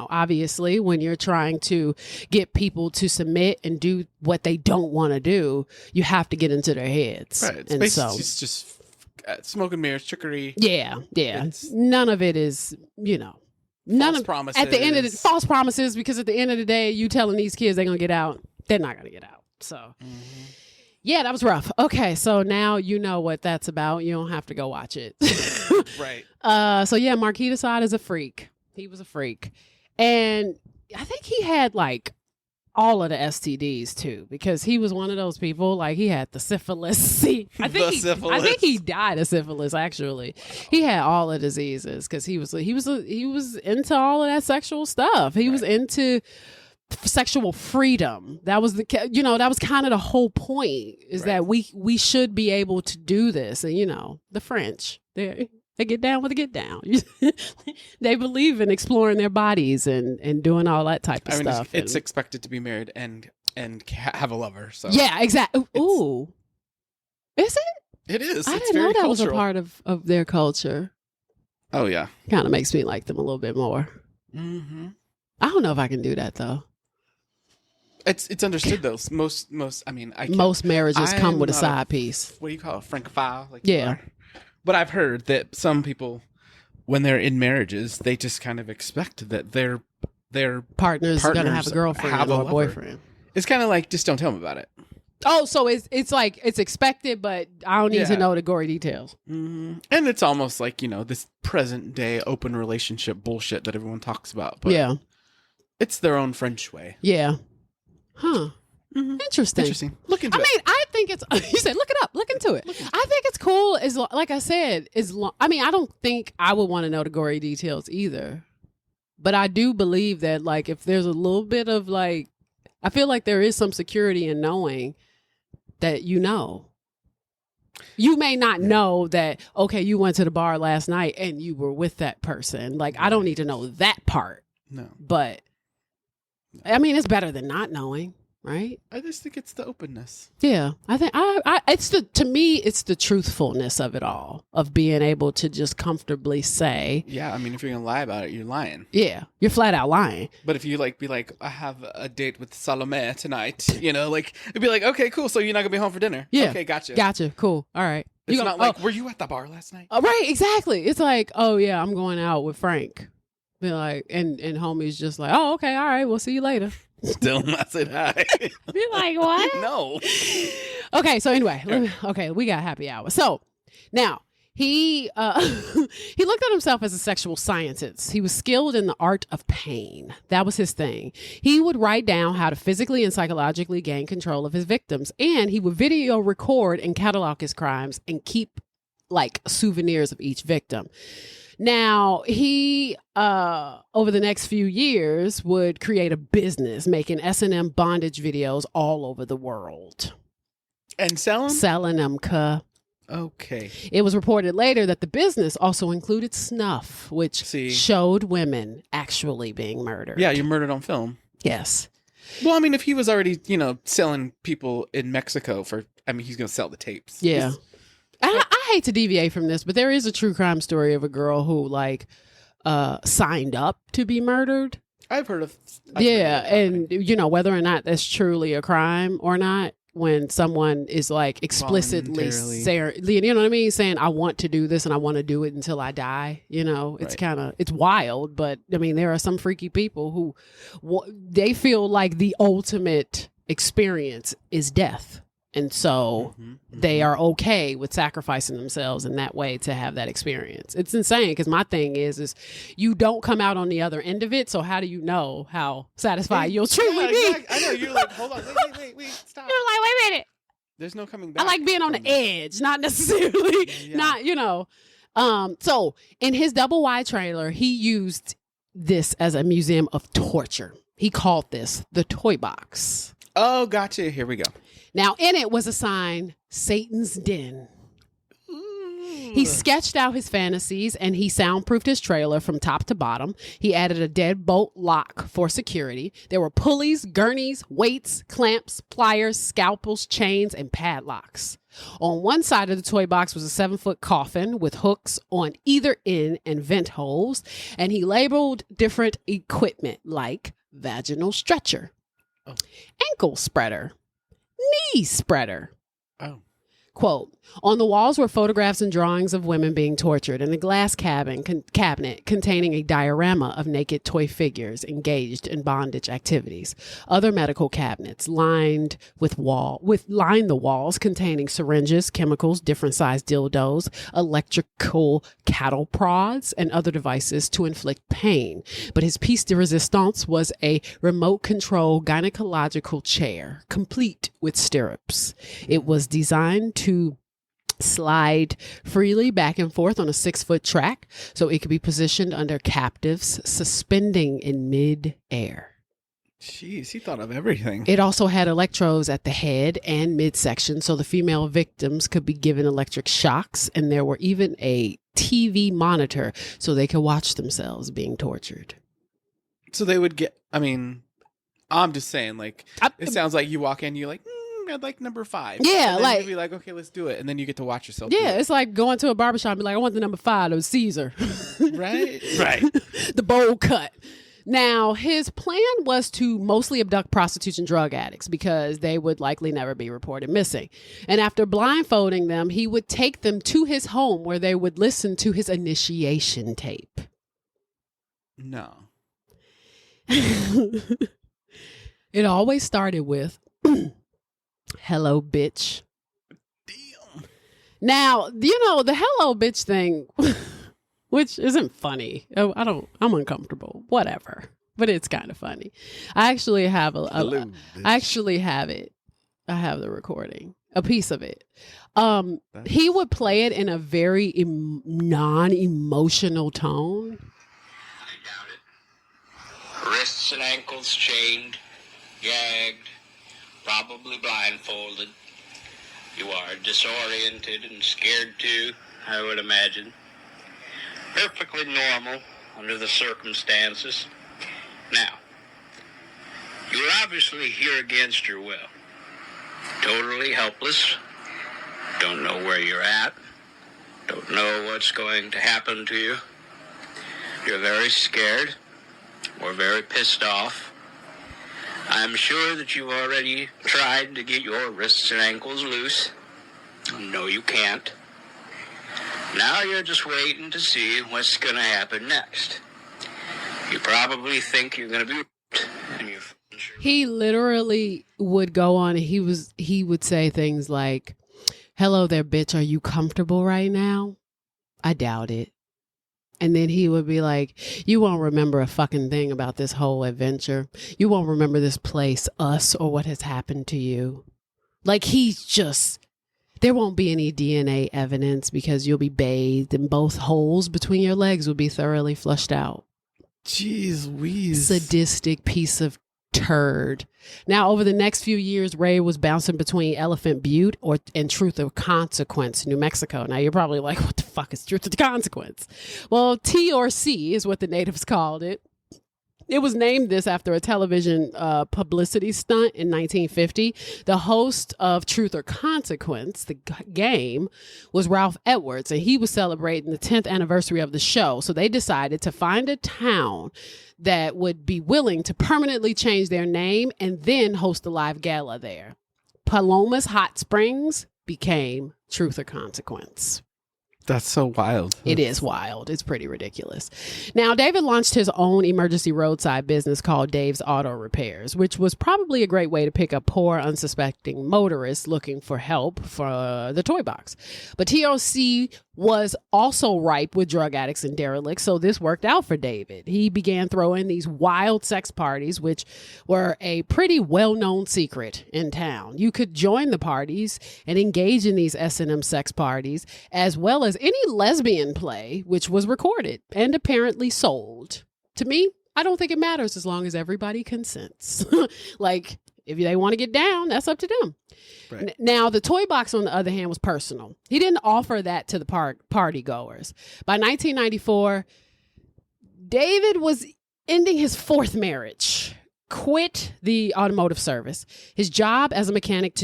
obviously when you're trying to get people to submit and do what they don't want to do, you have to get into their heads. Right. It's basically just smoke and mirrors, trickery. Yeah. None of it is, false promises. At the end of the false promises, because at the end of the day, you telling these kids they're going to get out, they're not going to get out. So yeah, that was rough. Okay. So now you know what that's about. You don't have to go watch it. Right. So yeah, Marquis de Sade is a freak. He was a freak. And I think he had like all of the STDs too, because he was one of those people, like he had the syphilis. I think he died of syphilis actually. He had all the diseases because he was into all of that sexual stuff. He was into sexual freedom. That was that was kind of the whole point is that we should be able to do this. And the French, they get down with the get down. They believe in exploring their bodies and doing all that type of stuff. It's expected to be married and have a lover. So yeah, exactly. Ooh, is it? It is. I didn't know that was a part of their culture. Oh yeah, kind of makes me like them a little bit more. Mm-hmm. I don't know if I can do that though. It's understood though. Most most marriages come with a side piece. What do you call it? Francophile? Like yeah. But I've heard that some people, when they're in marriages, they just kind of expect that their partners are going to have a girlfriend or a boyfriend. It's kind of like, just don't tell them about it. Oh, so it's like, it's expected, but I don't need to know the gory details. Mm-hmm. And it's almost like, this present day open relationship bullshit that everyone talks about. But yeah. It's their own French way. Yeah. Huh. Mm-hmm. Interesting. Look into it. I think it's, you said, look it up, look into it. I think it's cool. Like I said, I don't think I would want to know the gory details either. But I do believe that like, if there's a little bit of like, I feel like there is some security in knowing that you may not know that, okay, you went to the bar last night and you were with that person. Like, I don't need to know that part. No. But I mean, it's better than not knowing. Right? I just think it's the openness. Yeah. I think to me, it's the truthfulness of it all, of being able to just comfortably say. Yeah. I mean, if you're going to lie about it, you're lying. Yeah. You're flat out lying. But if you be like, I have a date with Salome tonight, it'd be like, okay, cool. So you're not going to be home for dinner. Yeah. Okay. Gotcha. Cool. All right. It's not like, were you at the bar last night? Right. Exactly. It's like, oh yeah, I'm going out with Frank. Be like, and homie's just like, oh, okay. All right. We'll see you later. Still not said hi. You're like, what? No. Okay, so anyway, we got happy hour. So now He he looked at himself as a sexual scientist. He was skilled in the art of pain. That was his thing. He would write down how to physically and psychologically gain control of his victims, and he would video record and catalog his crimes and keep like souvenirs of each victim. Now, he, over the next few years, would create a business making S&M bondage videos all over the world. And sell them? Selling them, Okay. It was reported later that the business also included snuff, which showed women actually being murdered. Yeah, you're murdered on film. Yes. Well, I mean, if he was already, selling people in Mexico he's going to sell the tapes. Yeah. I hate to deviate from this, but there is a true crime story of a girl who signed up to be murdered. I've heard of. And whether or not that's truly a crime or not, when someone is like explicitly saying, you know what I mean? Saying, I want to do this and I want to do it until I die. It's it's wild. But I mean, there are some freaky people who they feel like the ultimate experience is death. And so they are okay with sacrificing themselves in that way to have that experience. It's insane because my thing is you don't come out on the other end of it. So how do you know how satisfied you'll truly be? Exactly. I know. You're like, hold on. Wait, stop. You're like, wait a minute. There's no coming back. I like being on the edge, not necessarily, So in his double wide trailer, he used this as a museum of torture. He called this the Toy Box. Oh, gotcha. Here we go. Now, in it was a sign, Satan's Den. He sketched out his fantasies and he soundproofed his trailer from top to bottom. He added a deadbolt lock for security. There were pulleys, gurneys, weights, clamps, pliers, scalpels, chains, and padlocks. On one side of the toy box was a 7-foot coffin with hooks on either end and vent holes. And he labeled different equipment like vaginal stretcher, ankle spreader, knee spreader. Oh. Quote, on the walls were photographs and drawings of women being tortured and a glass cabinet containing a diorama of naked toy figures engaged in bondage activities. Other medical cabinets lined the walls containing syringes, chemicals, different sized dildos, electrical cattle prods, and other devices to inflict pain. But his piece de resistance was a remote control gynecological chair, complete with stirrups. It was designed to slide freely back and forth on a 6-foot track so it could be positioned under captives suspending in mid-air. Jeez, he thought of everything. It also had electrodes at the head and midsection so the female victims could be given electric shocks, and there were even a TV monitor so they could watch themselves being tortured. So they would get, I'm just saying, it sounds like you walk in, you're like, I'd like number 5. Yeah, and you'd be like, okay, let's do it. And then you get to watch yourself. Yeah, it's like going to a barbershop and be like, I want the number 5, it was Caesar. Right. The bowl cut. Now, his plan was to mostly abduct prostitutes and drug addicts because they would likely never be reported missing. And after blindfolding them, he would take them to his home where they would listen to his initiation tape. No. It always started with, hello, bitch. Damn. Now, the hello, bitch thing, which isn't funny. I'm uncomfortable. Whatever. But it's kind of funny. I actually have I have the recording, a piece of it. He would play it in a very non-emotional tone. I doubt it. Wrists and ankles chained, gagged, probably blindfolded. You are disoriented and scared too, I would imagine. Perfectly normal under the circumstances. Now, you are obviously here against your will. Totally helpless. Don't know where you're at. Don't know what's going to happen to you. You're very scared or very pissed off. I'm sure that you've already tried to get your wrists and ankles loose. No, you can't. Now you're just waiting to see what's going to happen next. You probably think you're going to be raped, and you're sure. He literally would go on and he would say things like, hello there, bitch, are you comfortable right now? I doubt it. And then he would be like, you won't remember a fucking thing about this whole adventure. You won't remember this place, us, or what has happened to you. Like, he's just, there won't be any DNA evidence because you'll be bathed and both holes between your legs will be thoroughly flushed out. Jeez Louise. Sadistic piece of turd. Now, over the next few years, Ray was bouncing between Elephant Butte and Truth or Consequence, New Mexico. Now, you're probably like, what the fuck is Truth or Consequence? Well, T or C is what the natives called it. It was named this after a television publicity stunt in 1950. The host of Truth or Consequence, the game, was Ralph Edwards, and he was celebrating the 10th anniversary of the show. So they decided to find a town that would be willing to permanently change their name and then host a live gala there. Palomas Hot Springs became Truth or Consequence. That's so wild. It is wild. It's pretty ridiculous. Now, David launched his own emergency roadside business called Dave's Auto Repairs, which was probably a great way to pick up poor, unsuspecting motorists looking for help for the toy box. But TOC was also ripe with drug addicts and derelicts, so this worked out for David. He began throwing these wild sex parties, which were a pretty well-known secret in town. You could join the parties and engage in these S&M sex parties, as well as any lesbian play, which was recorded and apparently sold. To me, I don't think it matters as long as everybody consents. Like, if they want to get down, that's up to them. Right. Now, the toy box, on the other hand, was personal. He didn't offer that to the party goers. By 1994, David was ending his fourth marriage, quit the automotive service. His job as a mechanic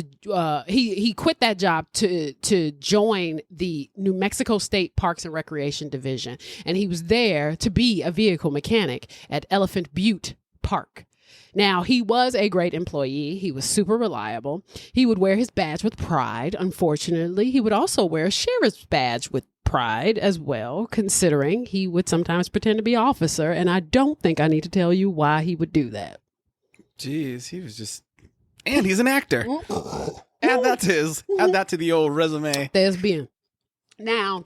he quit that job to join the New Mexico State Parks and Recreation Division, and he was there to be a vehicle mechanic at Elephant Butte Park. Now, he was a great employee. He was super reliable. He would wear his badge with pride. Unfortunately, he would also wear a sheriff's badge with pride as well, considering he would sometimes pretend to be an officer, and I don't think I need to tell you why he would do that. Jeez, he was just... And he's an actor. Add that to the old resume. Thespian. Now,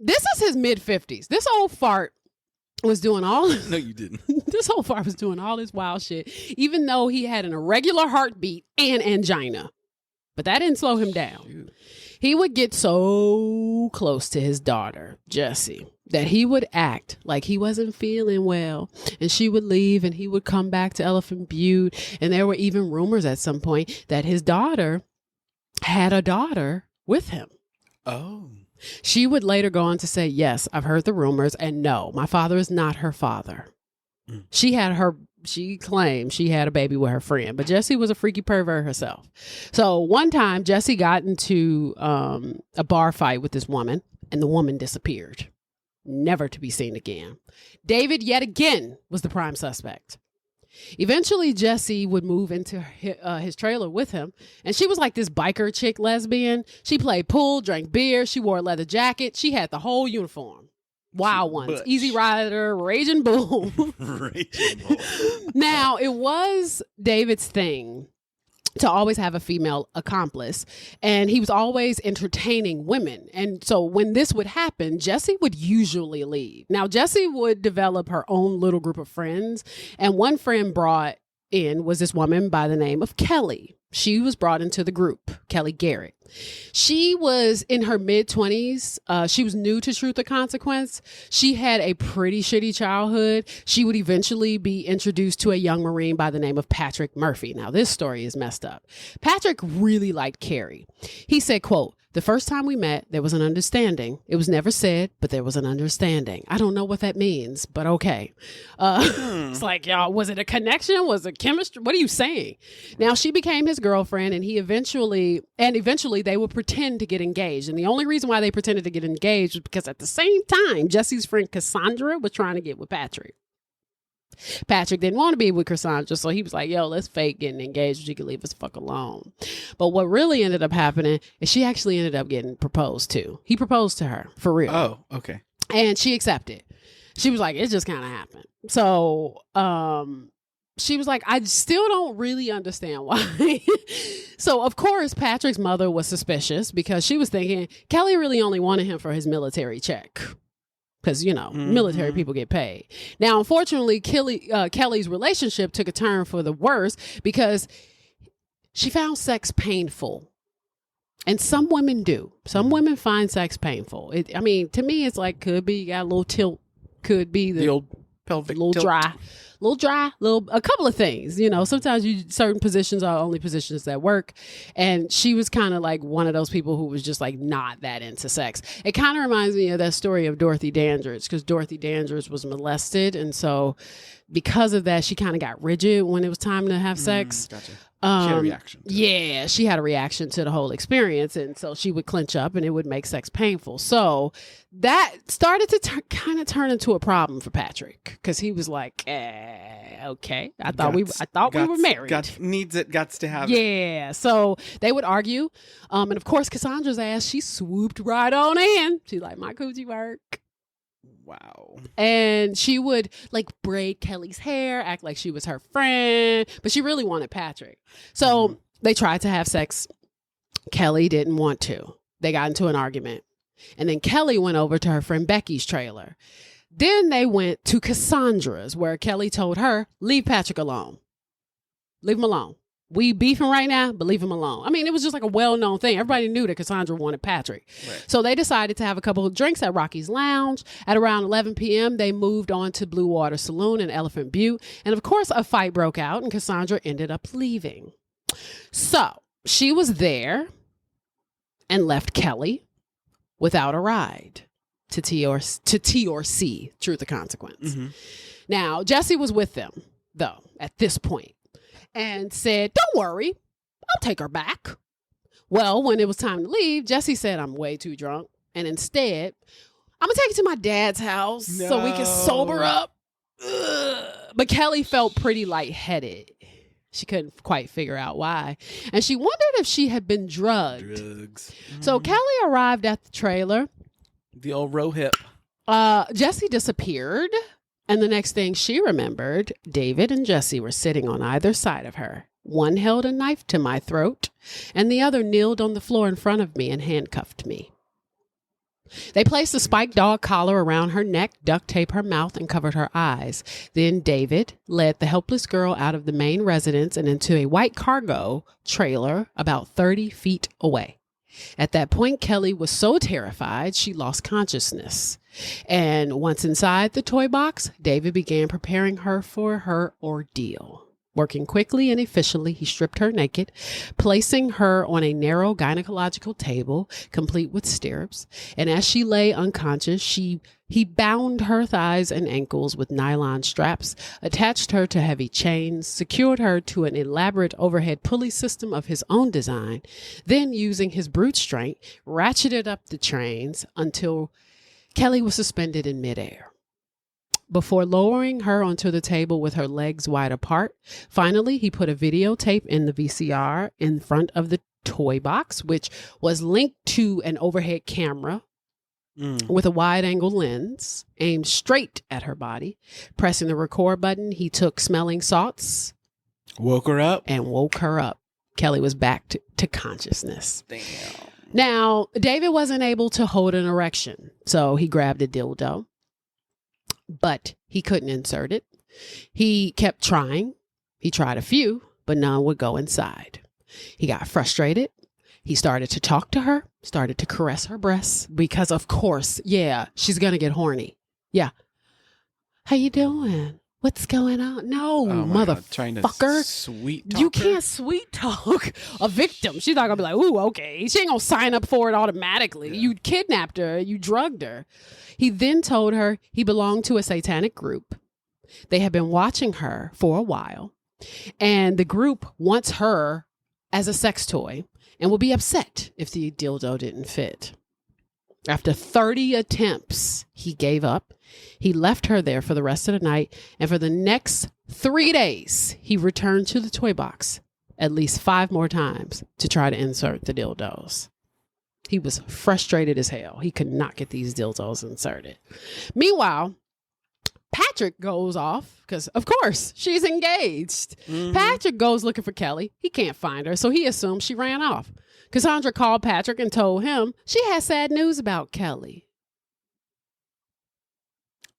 this is his mid-50s. This old fart was doing all... No, you didn't. This old fart was doing all this wild shit, even though he had an irregular heartbeat and angina. But that didn't slow him down. Shoot. He would get so close to his daughter, Jessie, that he would act like he wasn't feeling well, and she would leave and he would come back to Elephant Butte. And there were even rumors at some point that his daughter had a daughter with him. Oh. She would later go on to say, yes, I've heard the rumors, and no, my father is not her father. She claimed she had a baby with her friend, but Jessie was a freaky pervert herself. So one time Jessie got into a bar fight with this woman, and the woman disappeared, never to be seen again. David yet again was the prime suspect. Eventually, Jessie would move into his trailer with him, and she was like this biker chick lesbian. She played pool, drank beer, she wore a leather jacket, she had the whole uniform. Wild ones. Butch. Easy Rider, Raging Bull. Raging Bull. Now, it was David's thing to always have a female accomplice, and he was always entertaining women. And so when this would happen, Jessie would usually leave. Now, Jessie would develop her own little group of friends, and one friend brought in was this woman by the name of Kelly. She was brought into the group, Kelly Garrett. She was in her mid-20s. She was new to Truth or Consequence. She had a pretty shitty childhood. She would eventually be introduced to a young Marine by the name of Patrick Murphy. Now, this story is messed up. Patrick really liked Carrie. He said, quote, "The first time we met, there was an understanding. It was never said, but there was an understanding." I don't know what that means, but okay. It's like, y'all, was it a connection? Was it chemistry? What are you saying? Now, she became his girlfriend, and eventually they would pretend to get engaged. And the only reason why they pretended to get engaged was because at the same time, Jessie's friend Cassandra was trying to get with Patrick. Patrick didn't want to be with Cassandra, so he was like, yo, let's fake getting engaged. She could leave us fuck alone. But what really ended up happening is she actually ended up getting proposed to. He proposed to her, for real. Oh, okay. And she accepted. She was like, it just kind of happened. So she was like, I still don't really understand why. So, of course, Patrick's mother was suspicious because she was thinking Kelly really only wanted him for his military check. Because, military people get paid. Now, unfortunately, Kelly's relationship took a turn for the worse because she found sex painful. And some women do. Some women find sex painful. To me, it's like, could be, you got a little tilt. Could be the old pelvic little tilt. dry, a couple of things. Sometimes certain positions are only positions that work. And she was kind of like one of those people who was just like not that into sex. It kind of reminds me of that story of Dorothy Dandridge, because Dorothy Dandridge was molested. And so because of that, she kind of got rigid when it was time to have sex. Gotcha. She had a reaction. Yeah, she had a reaction to the whole experience. And so she would clench up and it would make sex painful. So that started to kind of turn into a problem for Patrick because he was like, okay, I thought we were married. Guts to have it. Yeah. So they would argue. And of course, Cassandra's ass, she swooped right on in. She's like, my coochie work. Wow. And she would like braid Kelly's hair, act like she was her friend, but she really wanted Patrick. So they tried to have sex. Kelly didn't want to. They got into an argument. And then Kelly went over to her friend Becky's trailer. Then they went to Cassandra's, where Kelly told her, leave Patrick alone. Leave him alone. We beefing right now, but leave him alone. It was just like a well-known thing. Everybody knew that Cassandra wanted Patrick. Right. So they decided to have a couple of drinks at Rocky's Lounge. At around 11 p.m., they moved on to Blue Water Saloon in Elephant Butte. And of course, a fight broke out and Cassandra ended up leaving. So she was there and left Kelly without a ride to T or C, Truth or Consequence. Mm-hmm. Now, Jesse was with them, though, at this point. And said, don't worry, I'll take her back. Well, when it was time to leave, Jesse said, I'm way too drunk. And instead, I'm going to take you to my dad's house so we can sober up. Ugh. But Kelly felt pretty lightheaded. She couldn't quite figure out why. And she wondered if she had been drugged. Drugs. So Kelly arrived at the trailer. The old row hip. Jesse disappeared. And the next thing she remembered, David and Jesse were sitting on either side of her. One held a knife to my throat, and the other kneeled on the floor in front of me and handcuffed me. They placed a spiked dog collar around her neck, duct taped her mouth, and covered her eyes. Then David led the helpless girl out of the main residence and into a white cargo trailer about 30 feet away. At that point, Kelly was so terrified, she lost consciousness. And once inside the toy box, David began preparing her for her ordeal. Working quickly and efficiently, he stripped her naked, placing her on a narrow gynecological table, complete with stirrups. And as she lay unconscious, he bound her thighs and ankles with nylon straps, attached her to heavy chains, secured her to an elaborate overhead pulley system of his own design, then using his brute strength, ratcheted up the chains until Kelly was suspended in midair. Before lowering her onto the table with her legs wide apart, finally, he put a videotape in the VCR in front of the toy box, which was linked to an overhead camera with a wide-angle lens aimed straight at her body. Pressing the record button, he took smelling salts. Woke her up. And woke her up. Kelly was back to consciousness. Damn. Now, David wasn't able to hold an erection, so he grabbed a dildo. But he couldn't insert it. He kept trying. He tried a few, but none would go inside. He got frustrated. He started to talk to her, started to caress her breasts because, of course, she's going to get horny. Yeah. How you doing? What's going on? No, motherfucker. Sweet talk. You can't sweet talk a victim. She's not going to be like, ooh, okay. She ain't going to sign up for it automatically. Yeah. You kidnapped her. You drugged her. He then told her he belonged to a satanic group. They had been watching her for a while. And the group wants her as a sex toy and will be upset if the dildo didn't fit. After 30 attempts, he gave up. He left her there for the rest of the night. And for the next 3 days, he returned to the toy box at least 5 more times to try to insert the dildos. He was frustrated as hell. He could not get these dildos inserted. Meanwhile, Patrick goes off because, of course, she's engaged. Patrick goes looking for Kelly. He can't find her, so he assumes she ran off. Cassandra called Patrick and told him she had sad news about Kelly.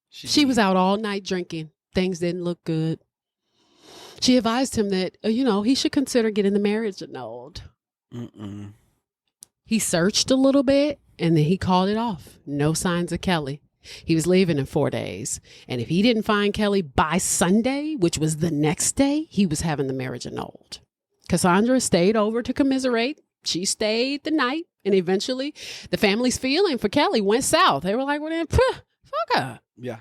She was out all night drinking. Things didn't look good. She advised him that, he should consider getting the marriage annulled. He searched a little bit, and then he called it off. No signs of Kelly. He was leaving in 4 days. And if he didn't find Kelly by Sunday, which was the next day, he was having the marriage annulled. Cassandra stayed over to commiserate. She stayed the night. And eventually, the family's feeling for Kelly went south. They were like, well, then, fuck her. Yeah.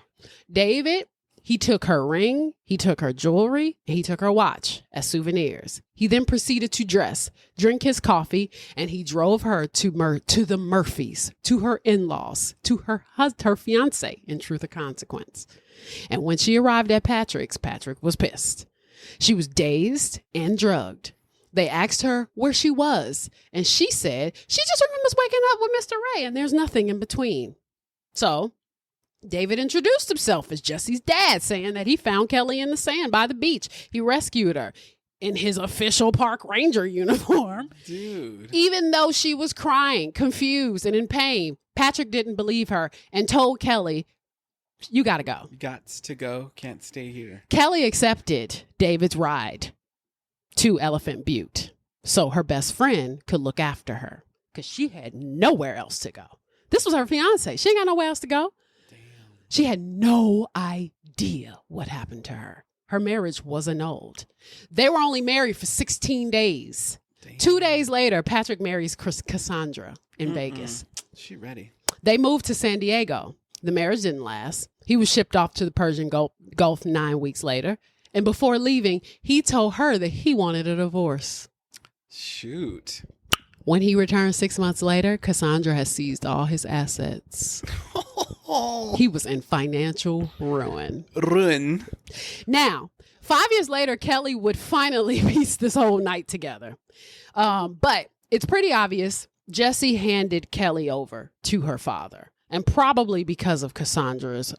David, he took her ring, he took her jewelry, and he took her watch as souvenirs. He then proceeded to dress, drink his coffee, and he drove her to the Murphys, to her in-laws, to her fiance, in truth or consequence. And when she arrived at Patrick's, Patrick was pissed. She was dazed and drugged. They asked her where she was, and she said she just remembers waking up with Mr. Ray, and there's nothing in between. So David introduced himself as Jesse's dad, saying that he found Kelly in the sand by the beach. He rescued her in his official park ranger uniform. Dude. Even though she was crying, confused, and in pain, Patrick didn't believe her and told Kelly, you got to go. Gots to go. Can't stay here. Kelly accepted David's ride to Elephant Butte so her best friend could look after her because she had nowhere else to go. This was her fiance. She ain't got nowhere else to go. She had no idea what happened to her. Her marriage was annulled. They were only married for 16 days. Damn. 2 days later, Patrick marries Cassandra in Vegas. She ready. They moved to San Diego. The marriage didn't last. He was shipped off to the Persian Gulf 9 weeks later. And before leaving, he told her that he wanted a divorce. Shoot. When he returned 6 months later, Cassandra had seized all his assets. He was in financial ruin. Now, 5 years later, Kelly would finally piece this whole night together. But it's pretty obvious Jesse handed Kelly over to her father, and probably because of Cassandra's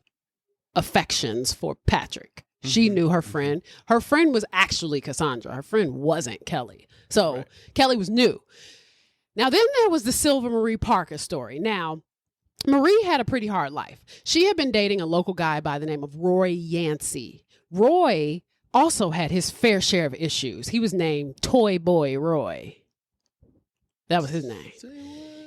affections for Patrick. She knew her friend. Her friend was actually Cassandra. Her friend wasn't Kelly. So Kelly was new. Now, then there was the Silver Marie Parker story. Now, Marie had a pretty hard life. She had been dating a local guy by the name of Roy Yancey. Roy also had his fair share of issues. He was named Toy Boy Roy. That was his name.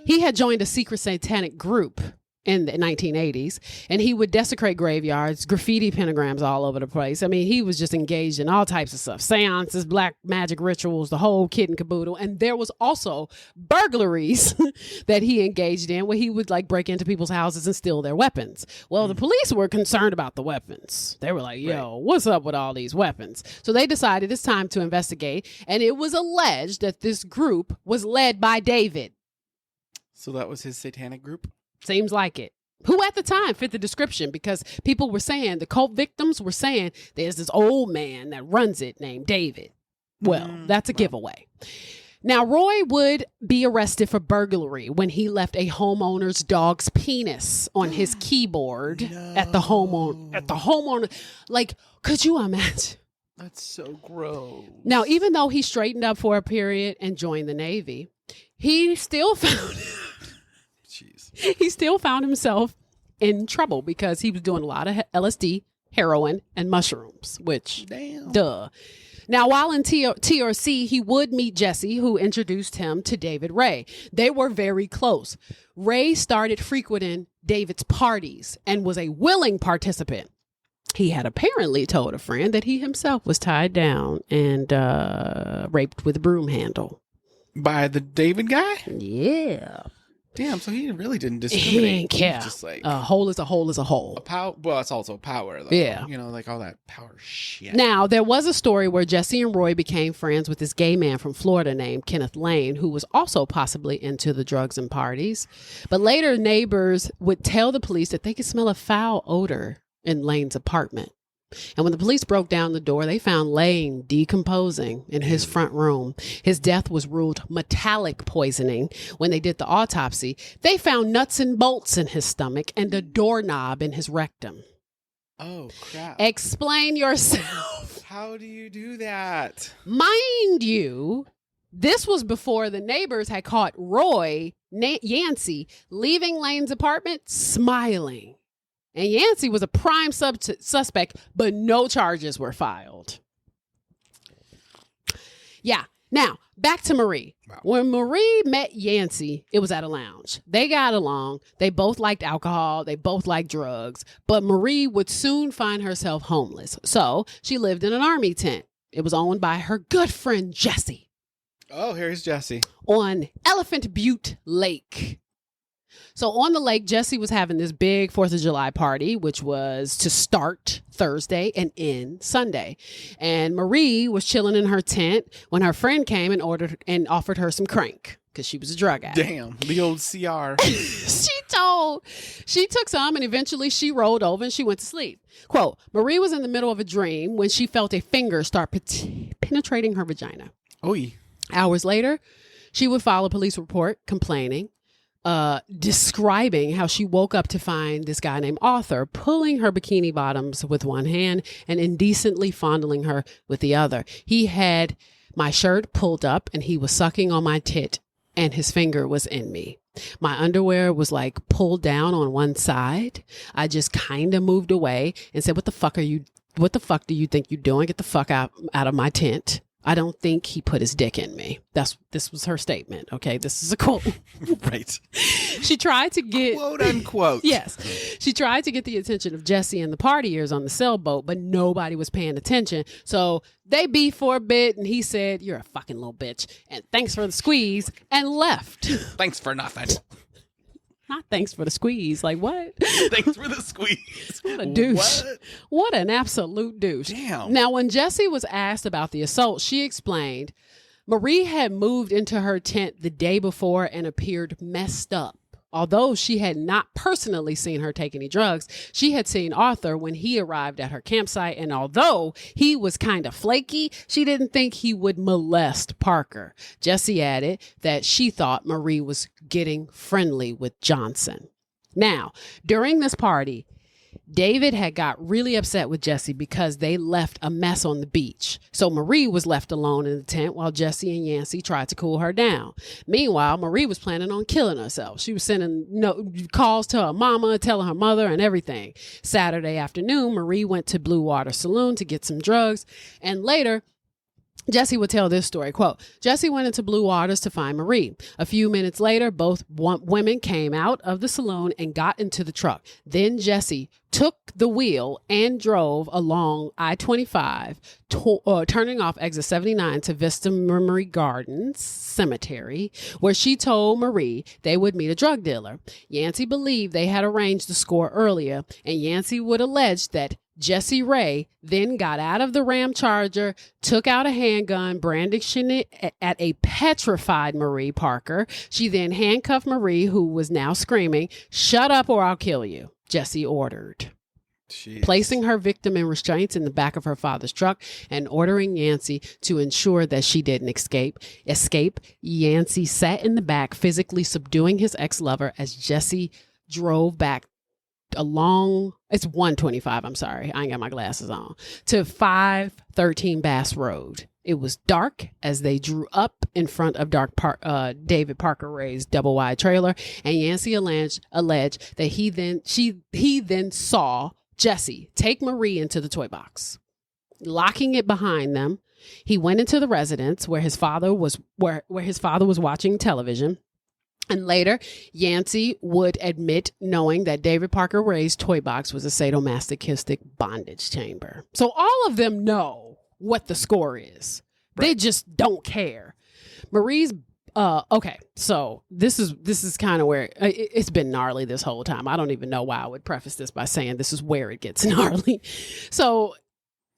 He had joined a secret satanic group in the 1980s, and he would desecrate graveyards, graffiti pentagrams all over the place. I mean, he was just engaged in all types of stuff, seances, black magic rituals, the whole kit and caboodle. And there was also burglaries that he engaged in where he would break into people's houses and steal their weapons. Well, the police were concerned about the weapons. They were like, yo, what's up with all these weapons? So they decided it's time to investigate. And it was alleged that this group was led by David. So that was his satanic group? Seems like it. Who at the time fit the description, because people were saying, the cult victims were saying, there's this old man that runs it named David. Well, that's a giveaway. Now, Roy would be arrested for burglary when he left a homeowner's dog's penis on his keyboard at the homeowner. Like, could you imagine? That's so gross. Now, even though he straightened up for a period and joined the Navy, he still found himself in trouble because he was doing a lot of LSD, heroin, and mushrooms, which, duh. Now, while in TRC, he would meet Jesse, who introduced him to David Ray. They were very close. Ray started frequenting David's parties and was a willing participant. He had apparently told a friend that he himself was tied down and raped with a broom handle. By the David guy? Yeah. Damn, so he really didn't discriminate. He didn't care. Just like a hole is a hole is a hole. Well, it's also power, though. Yeah. You know, like all that power shit. Now, there was a story where Jesse and Roy became friends with this gay man from Florida named Kenneth Lane, who was also possibly into the drugs and parties. But later, neighbors would tell the police that they could smell a foul odor in Lane's apartment. And when the police broke down the door, they found Lane decomposing in his front room. His death was ruled metallic poisoning. When they did the autopsy, they found nuts and bolts in his stomach and a doorknob in his rectum. Oh, crap. Explain yourself. How do you do that? Mind you, this was before the neighbors had caught Roy Yancey leaving Lane's apartment smiling. And Yancey was a prime suspect, but no charges were filed. Yeah. Now, back to Marie. Wow. When Marie met Yancey, it was at a lounge. They got along. They both liked alcohol. They both liked drugs. But Marie would soon find herself homeless. So she lived in an army tent. It was owned by her good friend, Jesse. Oh, here's Jesse. On Elephant Butte Lake. So on the lake, Jesse was having this big 4th of July party, which was to start Thursday and end Sunday. And Marie was chilling in her tent when her friend came and offered her some crank because she was a drug addict. Damn, the old CR. She took some and eventually she rolled over and she went to sleep. Quote, Marie was in the middle of a dream when she felt a finger start penetrating her vagina. Oy. Hours later, she would file a police report complaining, describing how she woke up to find this guy named Arthur pulling her bikini bottoms with one hand and indecently fondling her with the other. He had my shirt pulled up and he was sucking on my tit and his finger was in me. My underwear was like pulled down on one side. I just kind of moved away and said, what the fuck do you think you're doing? Get the fuck out of my tent. I don't think he put his dick in me. This was her statement. Okay. This is a quote. Right. She tried to get quote unquote. Yes. She tried to get the attention of Jesse and the partiers on the sailboat, but nobody was paying attention. So they beefed for a bit and he said, you're a fucking little bitch. And thanks for the squeeze and left. Thanks for nothing. Not thanks for the squeeze. Like what? Thanks for the squeeze. What a douche. What an absolute douche. Damn. Now, when Jessie was asked about the assault, she explained Marie had moved into her tent the day before and appeared messed up. Although she had not personally seen her take any drugs, she had seen Arthur when he arrived at her campsite. And although he was kind of flaky, she didn't think he would molest Parker. Jessie added that she thought Marie was getting friendly with Johnson. Now, during this party, David had got really upset with Jessie because they left a mess on the beach. So Marie was left alone in the tent while Jessie and Yancey tried to cool her down. Meanwhile, Marie was planning on killing herself. She was sending calls to her mama, telling her mother and everything. Saturday afternoon, Marie went to Blue Water Saloon to get some drugs. And later, Jessie would tell this story, quote, Jessie went into Blue Waters to find Marie. A few minutes later, both women came out of the saloon and got into the truck. Then Jessie took the wheel and drove along I-25, turning off exit 79 to Vista Memory Gardens Cemetery, where she told Marie they would meet a drug dealer. Yancey believed they had arranged the score earlier, and Yancey would allege that Jessie Ray then got out of the Ram Charger, took out a handgun, brandishing it at a petrified Marie Parker. She then handcuffed Marie, who was now screaming, "Shut up or I'll kill you," Jessie ordered. Jeez. Placing her victim in restraints in the back of her father's truck and ordering Yancey to ensure that she didn't escape. Yancey sat in the back, physically subduing his ex-lover as Jessie drove back along, it's 125, I'm sorry, I ain't got my glasses on, to 513 Bass Road. It was dark as they drew up in front of David Parker Ray's double wide trailer, and Yancey alleged that he then saw Jessie take Marie into the toy box. Locking it behind them, he went into the residence where his father was watching television. And later, Yancey would admit knowing that David Parker Ray's toy box was a sadomasochistic bondage chamber. So all of them know what the score is. Right. They just don't care. Marie's okay, so this is kind of where it's been gnarly this whole time. I don't even know why I would preface this by saying this is where it gets gnarly. So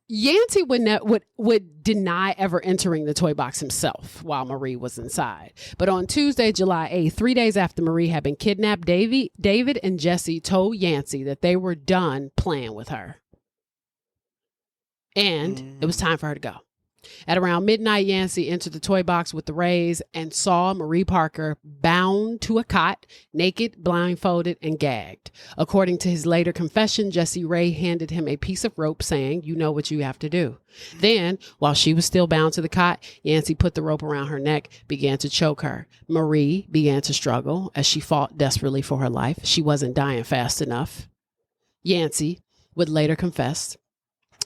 Yancey would deny ever entering the toy box himself while Marie was inside. But on Tuesday, July 8th, 3 days after Marie had been kidnapped, David and Jessie told Yancey that they were done playing with her. And it was time for her to go. At around midnight, Yancey entered the toy box with the Rays and saw Marie Parker bound to a cot, naked, blindfolded, and gagged. According to his later confession, Jesse Ray handed him a piece of rope saying, "You know what you have to do." Then, while she was still bound to the cot, Yancey put the rope around her neck, began to choke her. Marie began to struggle as she fought desperately for her life. She wasn't dying fast enough. Yancey would later confess,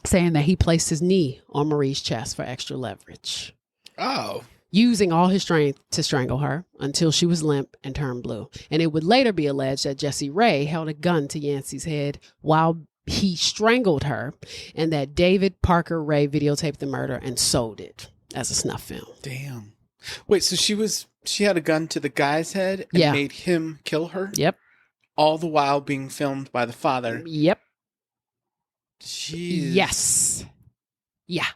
saying that he placed his knee on Marie's chest for extra leverage. Oh. Using all his strength to strangle her until she was limp and turned blue. And it would later be alleged that Jesse Ray held a gun to Yancey's head while he strangled her, and that David Parker Ray videotaped the murder and sold it as a snuff film. Damn. Wait, so she had a gun to the guy's head and made him kill her? Yep. All the while being filmed by the father. Yep. Jeez. Yes. Yeah.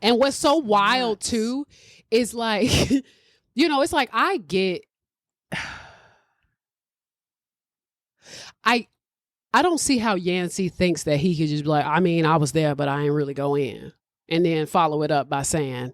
And what's so wild too is like, it's like I don't see how Yancey thinks that he could just be like, I mean, I was there, but I ain't really go in. And then follow it up by saying,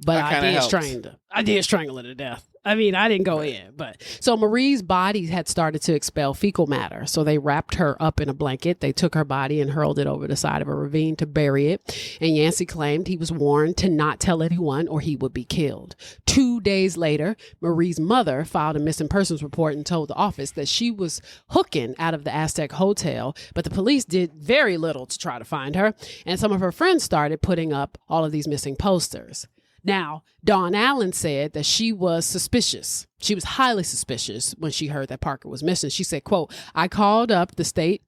but I did strangle her. I did strangle her to death. I mean, I didn't go in, but so Marie's body had started to expel fecal matter. So they wrapped her up in a blanket. They took her body and hurled it over the side of a ravine to bury it. And Yancey claimed he was warned to not tell anyone or he would be killed. 2 days later, Marie's mother filed a missing persons report and told the office that she was hooking out of the Aztec Hotel, but the police did very little to try to find her. And some of her friends started putting up all of these missing posters. Now, Dawn Allen said that she was suspicious. She was highly suspicious when she heard that Parker was missing. She said, quote, "I called up the state,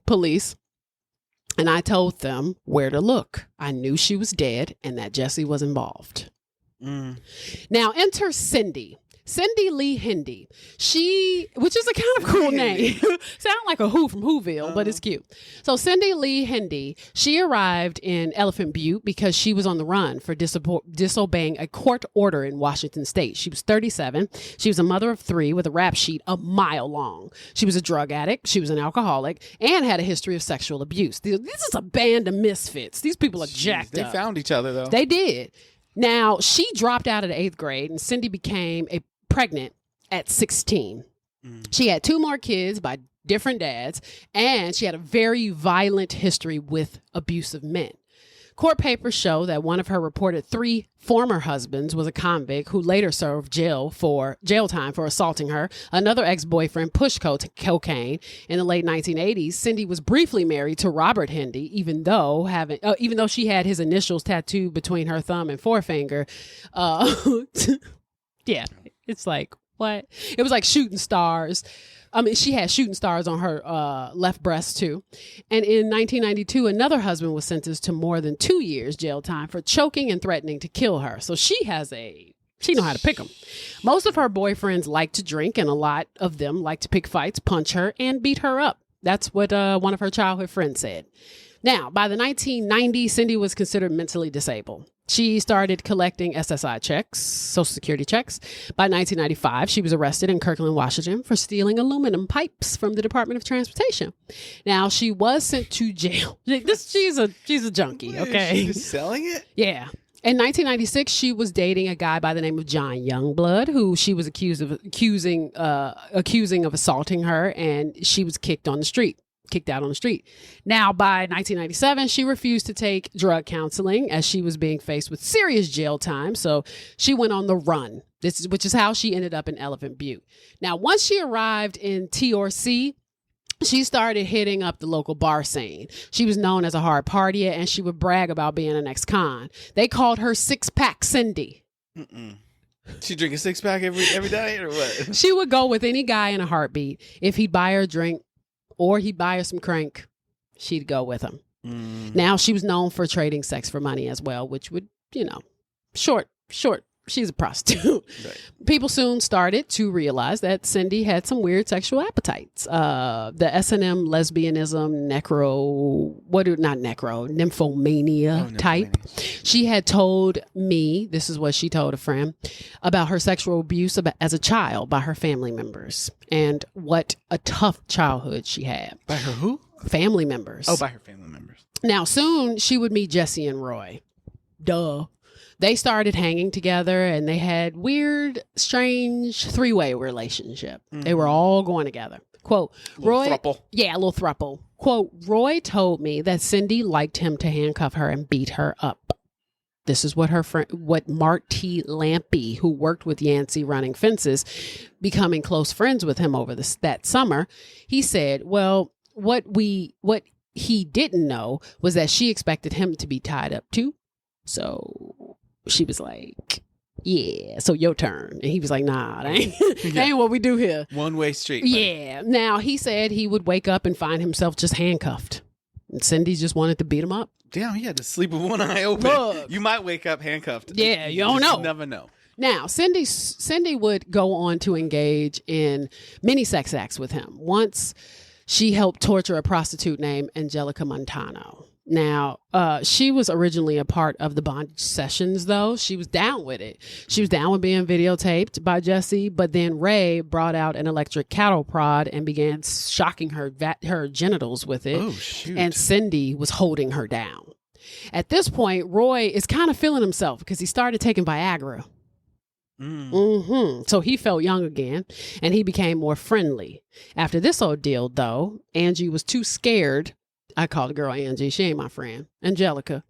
police, and I told them where to look. I knew she was dead and that Jesse was involved." Now, enter Cindy Lee Hendy. Which is a kind of cool name. Sound like a Who from Whoville, but it's cute. So Cindy Lee Hendy, she arrived in Elephant Butte because she was on the run for disobeying a court order in Washington State. She was 37. She was a mother of 3 with a rap sheet a mile long. She was a drug addict. She was an alcoholic and had a history of sexual abuse. This is a band of misfits. These people are jacked up. They found each other, though. They did. Now, she dropped out of the 8th grade and Cindy became pregnant at 16. She had 2 more kids by different dads, and she had a very violent history with abusive men. Court papers show that one of her reported 3 former husbands was a convict who later served jail time for assaulting her. Another ex-boyfriend pushed cocaine. In the late 1980s, Cindy was briefly married to Robert Hendy, even though she had his initials tattooed between her thumb and forefinger. Yeah, it's like, what? It was like shooting stars. I mean, she had shooting stars on her left breast, too. And in 1992, another husband was sentenced to more than 2 years jail time for choking and threatening to kill her. So she know how to pick them. Most of her boyfriends like to drink, and a lot of them like to pick fights, punch her, and beat her up. That's what one of her childhood friends said. Now, by the 1990s, Cindy was considered mentally disabled. She started collecting SSI checks, Social Security checks. By 1995, she was arrested in Kirkland, Washington for stealing aluminum pipes from the Department of Transportation. Now, she was sent to jail. She's a junkie, okay? She's selling it? Yeah. In 1996, she was dating a guy by the name of John Youngblood, who she was accusing of assaulting her, and she was kicked out on the street. Now, by 1997, she refused to take drug counseling as she was being faced with serious jail time. So she went on the run, which is how she ended up in Elephant Butte. Now, once she arrived in TRC, she started hitting up the local bar scene. She was known as a hard partier, and she would brag about being an ex-con. They called her Six-Pack Cindy. She drink a 6-pack every day or what? She would go with any guy in a heartbeat. If he'd buy her a drink, or he'd buy her some crank, she'd go with him. Now, she was known for trading sex for money as well, which would, short, she's a prostitute. Right. People soon started to realize that Cindy had some weird sexual appetites. The S&M lesbianism, nymphomania type. She had told me, this is what she told a friend, about her sexual abuse as a child by her family members and what a tough childhood she had. By her who? Family members. Oh, by her family members. Now, soon she would meet Jesse and Roy. Duh. They started hanging together and they had weird, strange three-way relationship. They were all going together. Quote, Roy. Thruple. Yeah, a little thruple. Quote, Roy told me that Cindy liked him to handcuff her and beat her up. This is what her friend, what Mark T. Lampy, who worked with Yancey running fences, becoming close friends with him over that summer. He said, well, what he didn't know was that she expected him to be tied up too. So she was like, yeah, so your turn. And he was like, nah, that ain't what we do here. One-way street. Buddy. Yeah. Now, he said he would wake up and find himself just handcuffed. And Cindy just wanted to beat him up. Damn, he had to sleep with one eye open. Look. You might wake up handcuffed. Yeah, you don't know. Never know. Now, Cindy would go on to engage in many sex acts with him. Once she helped torture a prostitute named Angelica Montano. Now, she was originally a part of the bondage sessions, though. She was down with it. She was down with being videotaped by Jesse, but then Ray brought out an electric cattle prod and began shocking her genitals with it. Oh, shoot. And Cindy was holding her down. At this point, Roy is kind of feeling himself because he started taking Viagra. So he felt young again, and he became more friendly. After this ordeal, though, Angie was too scared. I call the girl Angie. She ain't my friend. Angelica.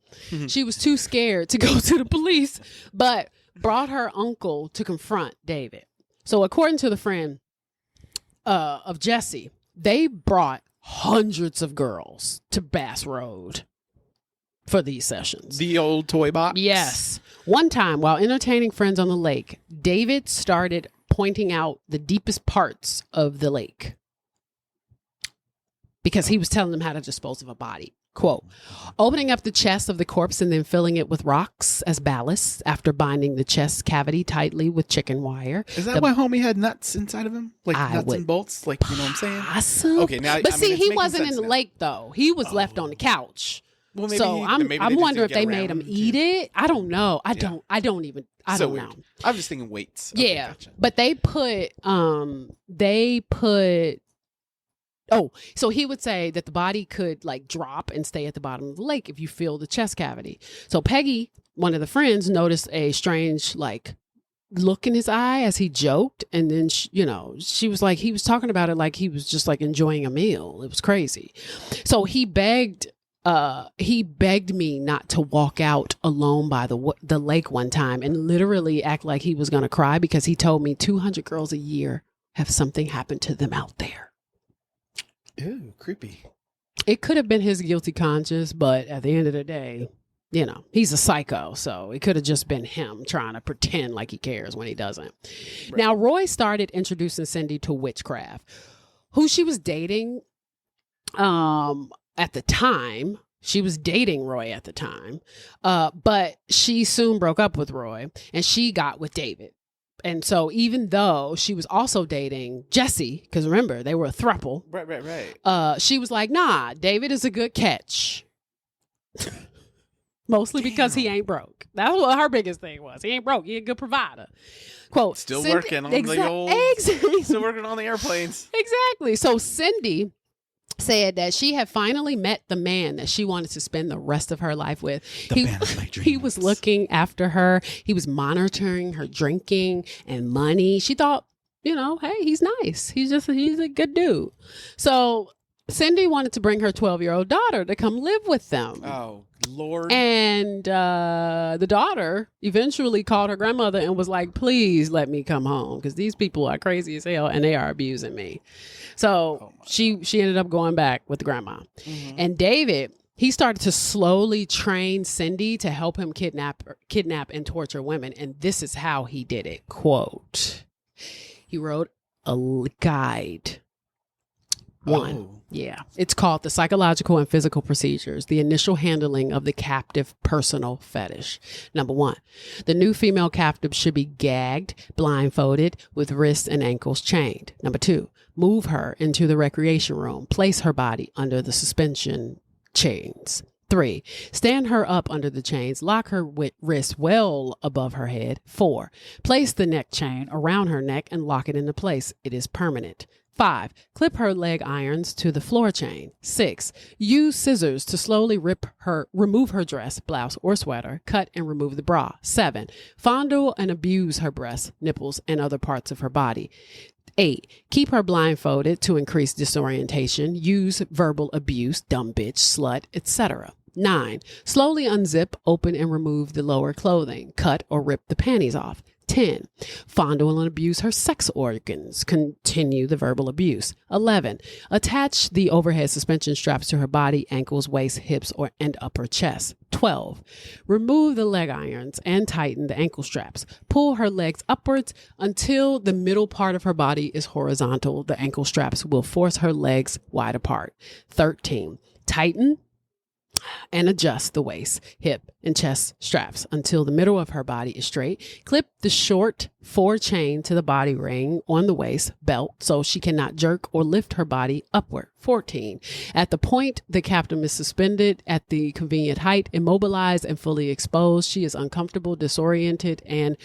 She was too scared to go to the police, but brought her uncle to confront David. So according to the friend of Jesse, they brought hundreds of girls to Bass Road for these sessions. The old toy box? Yes. One time, while entertaining friends on the lake, David started pointing out the deepest parts of the lake because he was telling them how to dispose of a body. Quote, opening up the chest of the corpse and then filling it with rocks as ballast after binding the chest cavity tightly with chicken wire. Is that why homie had nuts inside of him? Like nuts and bolts? Like, you know what I'm saying? Possibly. Okay, now, but I see, mean, he wasn't in the lake, though. He was left on the couch. Well, maybe so I'm wondering if they made him eat it. I don't know. I don't know. I'm just thinking weights. Okay, yeah. Gotcha. But they put so he would say that the body could like drop and stay at the bottom of the lake if you fill the chest cavity. So Peggy, one of the friends, noticed a strange like look in his eye as he joked, and then she was like, he was talking about it like he was just like enjoying a meal. It was crazy. So he begged me not to walk out alone by the lake one time and literally act like he was going to cry because he told me 200 girls a year have something happen to them out there. Ew, creepy. It could have been his guilty conscience, but at the end of the day, he's a psycho. So it could have just been him trying to pretend like he cares when he doesn't. Right. Now, Roy started introducing Cindy to witchcraft, who she was dating at the time. She was dating Roy at the time, but she soon broke up with Roy and she got with David. And so even though she was also dating Jesse, because remember, they were a throuple. Right. She was like, nah, David is a good catch. Mostly because he ain't broke. That's what her biggest thing was. He ain't broke. He a good provider. Quote, still working on still working on the airplanes. Exactly. So Cindy said that she had finally met the man that she wanted to spend the rest of her life with. He was looking after her. He was monitoring her drinking and money. She thought, hey, he's nice. He's a good dude. So Cindy wanted to bring her 12-year-old daughter to come live with them. Oh, Lord. And the daughter eventually called her grandmother and was like, please let me come home because these people are crazy as hell and they are abusing me. So she ended up going back with the grandma. Mm-hmm. And David, he started to slowly train Cindy to help him kidnap and torture women. And this is how he did it. Quote, he wrote a guide. Yeah. It's called The Psychological and Physical Procedures, the initial handling of the captive personal fetish. Number 1, the new female captive should be gagged, blindfolded, with wrists and ankles chained. Number 2, move her into the recreation room, place her body under the suspension chains. 3, stand her up under the chains, lock her wrists well above her head. 4, place the neck chain around her neck and lock it into place. It is permanent. 5. Clip her leg irons to the floor chain. 6. Use scissors to slowly remove her dress, blouse, or sweater. Cut and remove the bra. 7. Fondle and abuse her breasts, nipples, and other parts of her body. 8. Keep her blindfolded to increase disorientation. Use verbal abuse, dumb bitch, slut, etc. 9. Slowly unzip, open, and remove the lower clothing. Cut or rip the panties off. 10. Fondle and abuse her sex organs. Continue the verbal abuse. 11. Attach the overhead suspension straps to her body, ankles, waist, hips, and upper chest. 12. Remove the leg irons and tighten the ankle straps. Pull her legs upwards until the middle part of her body is horizontal. The ankle straps will force her legs wide apart. 13. Tighten and adjust the waist, hip, and chest straps until the middle of her body is straight. Clip the short 4 chain to the body ring on the waist belt so she cannot jerk or lift her body upward. 14. At the point the captain is suspended at the convenient height, immobilized and fully exposed, she is uncomfortable, disoriented, and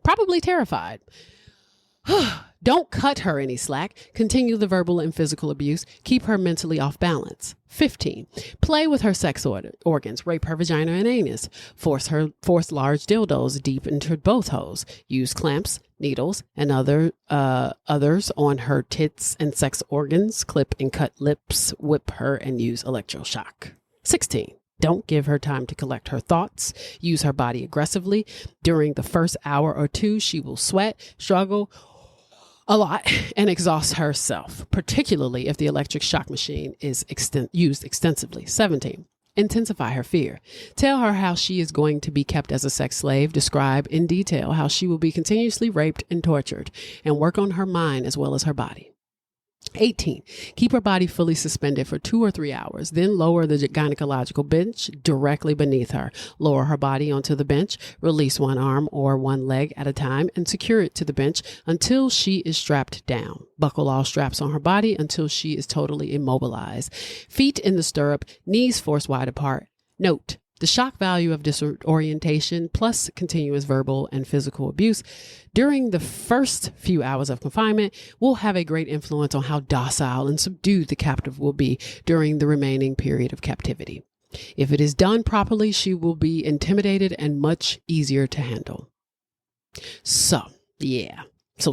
probably terrified. Don't cut her any slack. Continue the verbal and physical abuse. Keep her mentally off balance. 15. Play with her sex organs. Rape her vagina and anus. Force large dildos deep into both holes. Use clamps, needles, and others on her tits and sex organs. Clip and cut lips. Whip her and use electroshock. 16. Don't give her time to collect her thoughts. Use her body aggressively. During the first hour or 2, she will sweat, struggle a lot, and exhaust herself, particularly if the electric shock machine is used extensively. 17. Intensify her fear. Tell her how she is going to be kept as a sex slave. Describe in detail how she will be continuously raped and tortured, and work on her mind as well as her body. 18. Keep her body fully suspended for 2 or 3 hours. Then lower the gynecological bench directly beneath her. Lower her body onto the bench. Release one arm or one leg at a time and secure it to the bench until she is strapped down. Buckle all straps on her body until she is totally immobilized. Feet in the stirrup, knees forced wide apart. Note: the shock value of disorientation plus continuous verbal and physical abuse during the first few hours of confinement will have a great influence on how docile and subdued the captive will be during the remaining period of captivity. If it is done properly, she will be intimidated and much easier to handle. So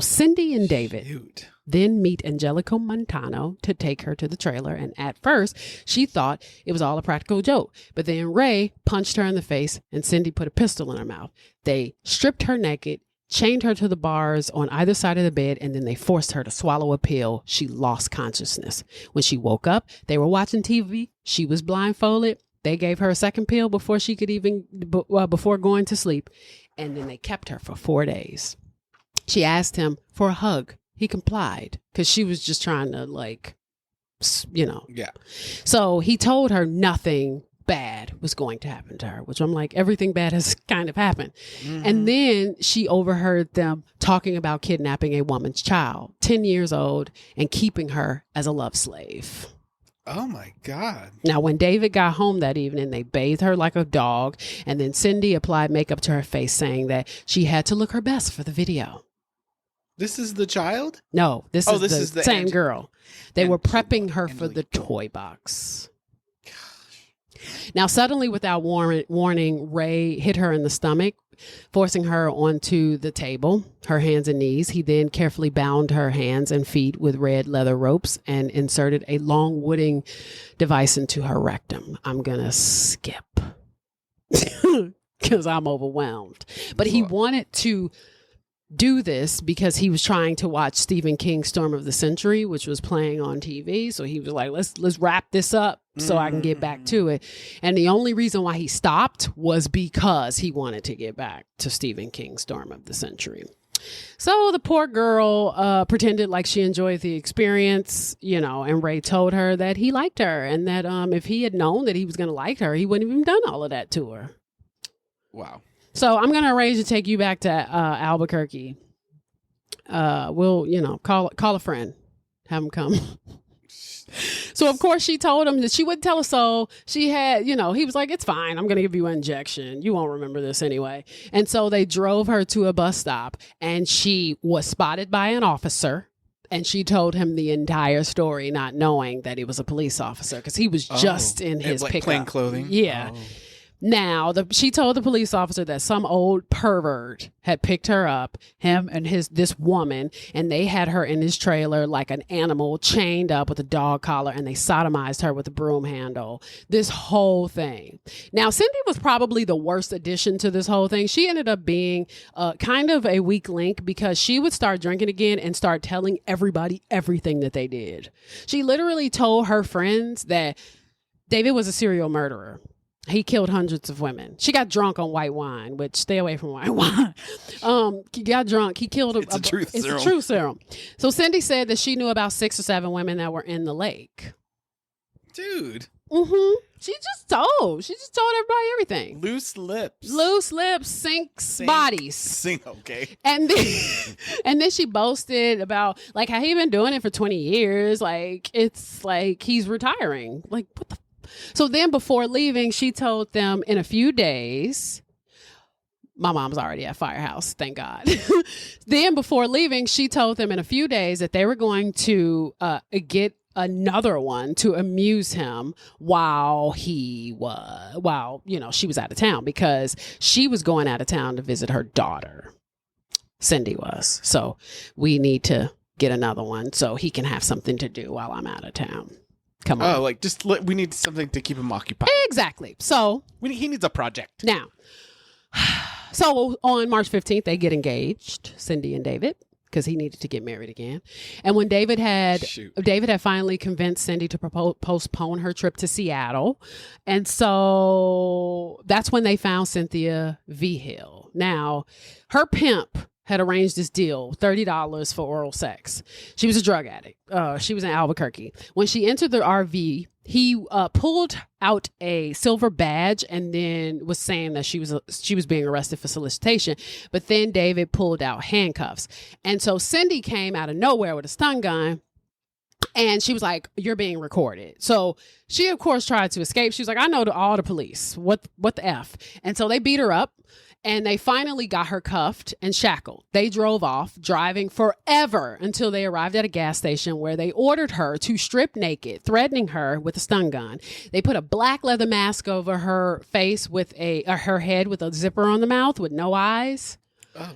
Cindy and David then meet Angelico Montano to take her to the trailer. And at first, she thought it was all a practical joke. But then Ray punched her in the face and Cindy put a pistol in her mouth. They stripped her naked, chained her to the bars on either side of the bed, and then they forced her to swallow a pill. She lost consciousness. When she woke up, they were watching TV. She was blindfolded. They gave her a second pill before she could before going to sleep. And then they kept her for 4 days. She asked him for a hug. He complied because she was just trying to Yeah. So he told her nothing bad was going to happen to her, which I'm like, everything bad has kind of happened. Mm-hmm. And then she overheard them talking about kidnapping a woman's child, 10 years old, and keeping her as a love slave. Oh my God. Now, when David got home that evening, they bathed her like a dog. And then Cindy applied makeup to her face, saying that she had to look her best for the video. This is the child? No, this is the same girl. They were prepping her for the toy box. Gosh. Now, suddenly, without warning, Ray hit her in the stomach, forcing her onto the table, her hands and knees. He then carefully bound her hands and feet with red leather ropes and inserted a long wooden device into her rectum. I'm going to skip because I'm overwhelmed. But he wanted to do this because he was trying to watch Stephen King's Storm of the Century, which was playing on TV. So he was like, let's wrap this up so I can get back to it. And the only reason why he stopped was because he wanted to get back to Stephen King's Storm of the Century. So the poor girl pretended like she enjoyed the experience, and Ray told her that he liked her and that if he had known that he was going to like her, he wouldn't have even done all of that to her. Wow. So I'm going to arrange to take you back to Albuquerque. We'll, call a friend, have him come. So, of course, she told him that she wouldn't tell a soul. She had, he was like, it's fine. I'm going to give you an injection. You won't remember this anyway. And so they drove her to a bus stop and she was spotted by an officer. And she told him the entire story, not knowing that he was a police officer, because he was just in his like pickup. plain clothing. Yeah. Now, she told the police officer that some old pervert had picked her up, him and this woman, and they had her in his trailer like an animal, chained up with a dog collar, and they sodomized her with a broom handle. This whole thing. Now, Cindy was probably the worst addition to this whole thing. She ended up being kind of a weak link, because she would start drinking again and start telling everybody everything that they did. She literally told her friends that David was a serial murderer. He killed hundreds of women. She got drunk on white wine, which stay away from white wine. He got drunk. He killed It's a truth serum. It's a truth serum. So Cindy said that she knew about 6 or 7 women that were in the lake. Dude. Mm-hmm. She just told everybody everything. Loose lips. Loose lips sinks bodies. Okay. And then she boasted about like how he been doing it for 20 years. Like it's like he's retiring. Like what the. So then before leaving, she told them in a few days, my mom's already at Firehouse, thank God. Then before leaving, she told them in a few days that they were going to get another one to amuse him while she was out of town, because she was going out of town to visit her daughter. Cindy was. So we need to get another one so he can have something to do while I'm out of town. Come on. Oh, like we need something to keep him occupied. Exactly. So he needs a project. Now, so on March 15th, they get engaged, Cindy and David, because he needed to get married again. And when David had finally convinced Cindy to postpone her trip to Seattle. And so that's when they found Cynthia Vigil. Now, her pimp had arranged this deal, $30 for oral sex. She was a drug addict. She was in Albuquerque. When she entered the RV, he pulled out a silver badge and then was saying that she was being arrested for solicitation. But then David pulled out handcuffs. And so Cindy came out of nowhere with a stun gun. And she was like, "You're being recorded." So she, of course, tried to escape. She was like, "I know all the police. What the F?" And so they beat her up. And they finally got her cuffed and shackled. They drove off, driving forever until they arrived at a gas station where they ordered her to strip naked, threatening her with a stun gun. They put a black leather mask over her face with her head with a zipper on the mouth with no eyes.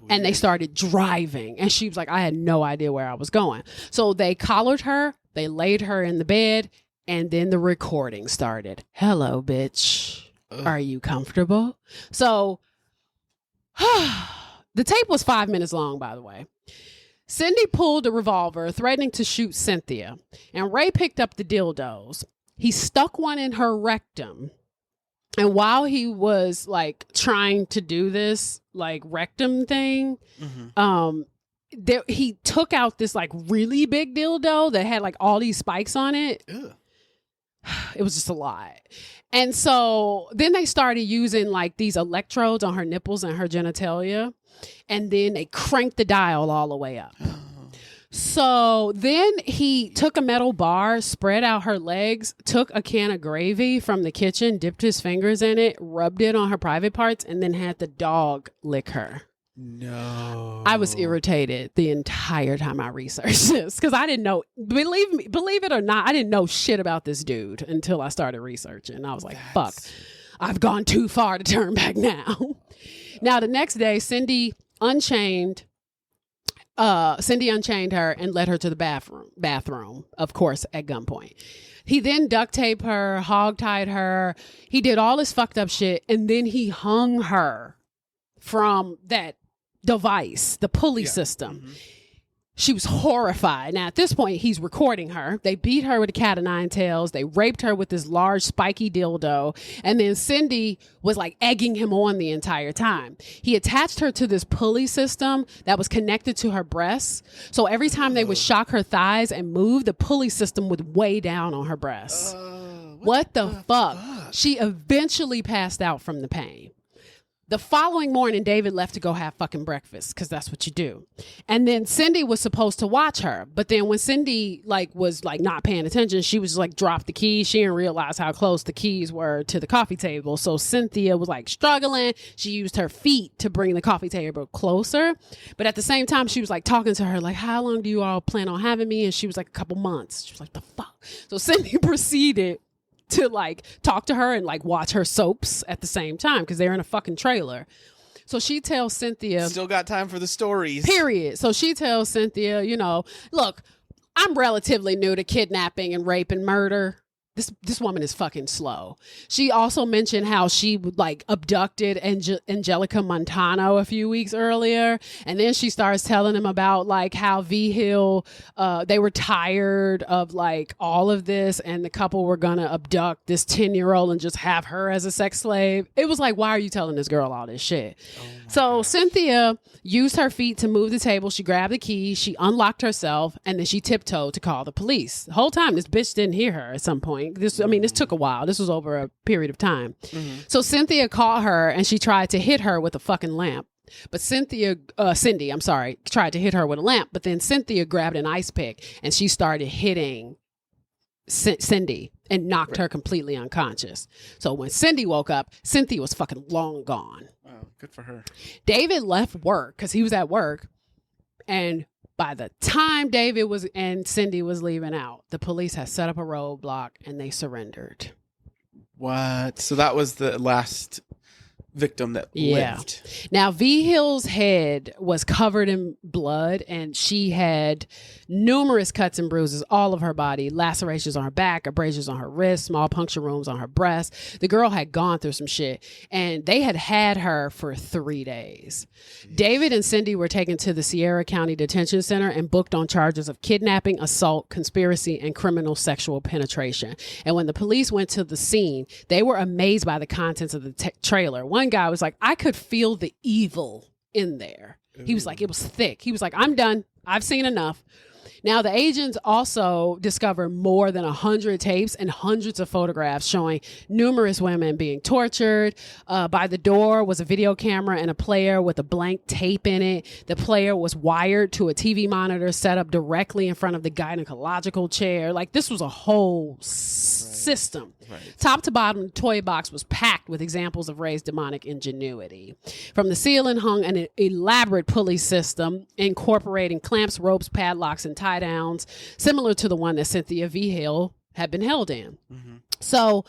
And they started driving. And she was like, "I had no idea where I was going." So they collared her. They laid her in the bed. And then the recording started. "Hello, bitch. Are you comfortable?" So the tape was 5 minutes long, by the way. Cindy pulled a revolver, threatening to shoot Cynthia. And Ray picked up the dildos. He stuck one in her rectum. And while he was like trying to do this like rectum thing, he took out this like really big dildo that had like all these spikes on it. Ugh. It was just a lot. And so then they started using like these electrodes on her nipples and her genitalia. And then they cranked the dial all the way up. So then he took a metal bar, spread out her legs, took a can of gravy from the kitchen, dipped his fingers in it, rubbed it on her private parts, and then had the dog lick her. No. I was irritated the entire time I researched this because I didn't know, believe it or not, I didn't know shit about this dude until I started researching. I was like, fuck, I've gone too far to turn back now. Now, the next day, Cindy unchained her and led her to the bathroom, of course, at gunpoint. He then duct taped her, hog-tied her. He did all this fucked up shit, and then he hung her from that device, the pulley system. Mm-hmm. She was horrified. Now, at this point, he's recording her. They beat her with a cat of nine tails. They raped her with this large spiky dildo. And then Cindy was like egging him on the entire time. He attached her to this pulley system that was connected to her breasts. So every time they would shock her thighs and move, the pulley system would weigh down on her breasts. What the fuck? She eventually passed out from the pain. The following morning, David left to go have fucking breakfast because that's what you do. And then Cindy was supposed to watch her. But then when Cindy was not paying attention, she was dropped the keys. She didn't realize how close the keys were to the coffee table. So Cynthia was struggling. She used her feet to bring the coffee table closer. But at the same time, she was talking to her how long do you all plan on having me? And she was a couple months. She was the fuck. So Cindy proceeded to talk to her and watch her soaps at the same time because they're in a fucking trailer. So she tells Cynthia, still got time for the stories. Period. So she tells Cynthia, look, I'm relatively new to kidnapping and rape and murder. This woman is fucking slow. She also mentioned how she abducted Angelica Montano a few weeks earlier. And then she starts telling him about how V Hill, they were tired of all of this and the couple were going to abduct this 10-year-old and just have her as a sex slave. It was why are you telling this girl all this shit? So Cynthia used her feet to move the table. She grabbed the key. She unlocked herself and then she tiptoed to call the police. The whole time this bitch didn't hear her at some point. This took a while. This was over a period of time. Mm-hmm. So Cynthia caught her and she tried to hit her with a fucking lamp. But Cindy, tried to hit her with a lamp. But then Cynthia grabbed an ice pick and she started hitting Cindy and knocked her completely unconscious. So when Cindy woke up, Cynthia was fucking long gone. Wow, good for her. David left work because he was at work. And by the time David and Cindy was leaving out, the police had set up a roadblock and they surrendered. What? So that was the last victim that lived. Now, V Hill's head was covered in blood and she had numerous cuts and bruises all of her body, lacerations on her back, abrasions on her wrist, small puncture wounds on her breast. The girl had gone through some shit and they had her for 3 days. Jeez. David and Cindy were taken to the Sierra County Detention Center and booked on charges of kidnapping, assault, conspiracy, and criminal sexual penetration. And when the police went to the scene, they were amazed by the contents of the trailer. One guy was I could feel the evil in there. He was it was thick. He was I'm done. I've seen enough. Now, the agents also discovered more than 100 tapes and hundreds of photographs showing numerous women being tortured. By the door was a video camera and a player with a blank tape in it. The player was wired to a TV monitor set up directly in front of the gynecological chair. This was a whole system. Right. Top to bottom, the toy box was packed with examples of Ray's demonic ingenuity. From the ceiling hung an elaborate pulley system incorporating clamps, ropes, padlocks, and tie downs, similar to the one that Cynthia V. Hill had been held in. Mm-hmm. So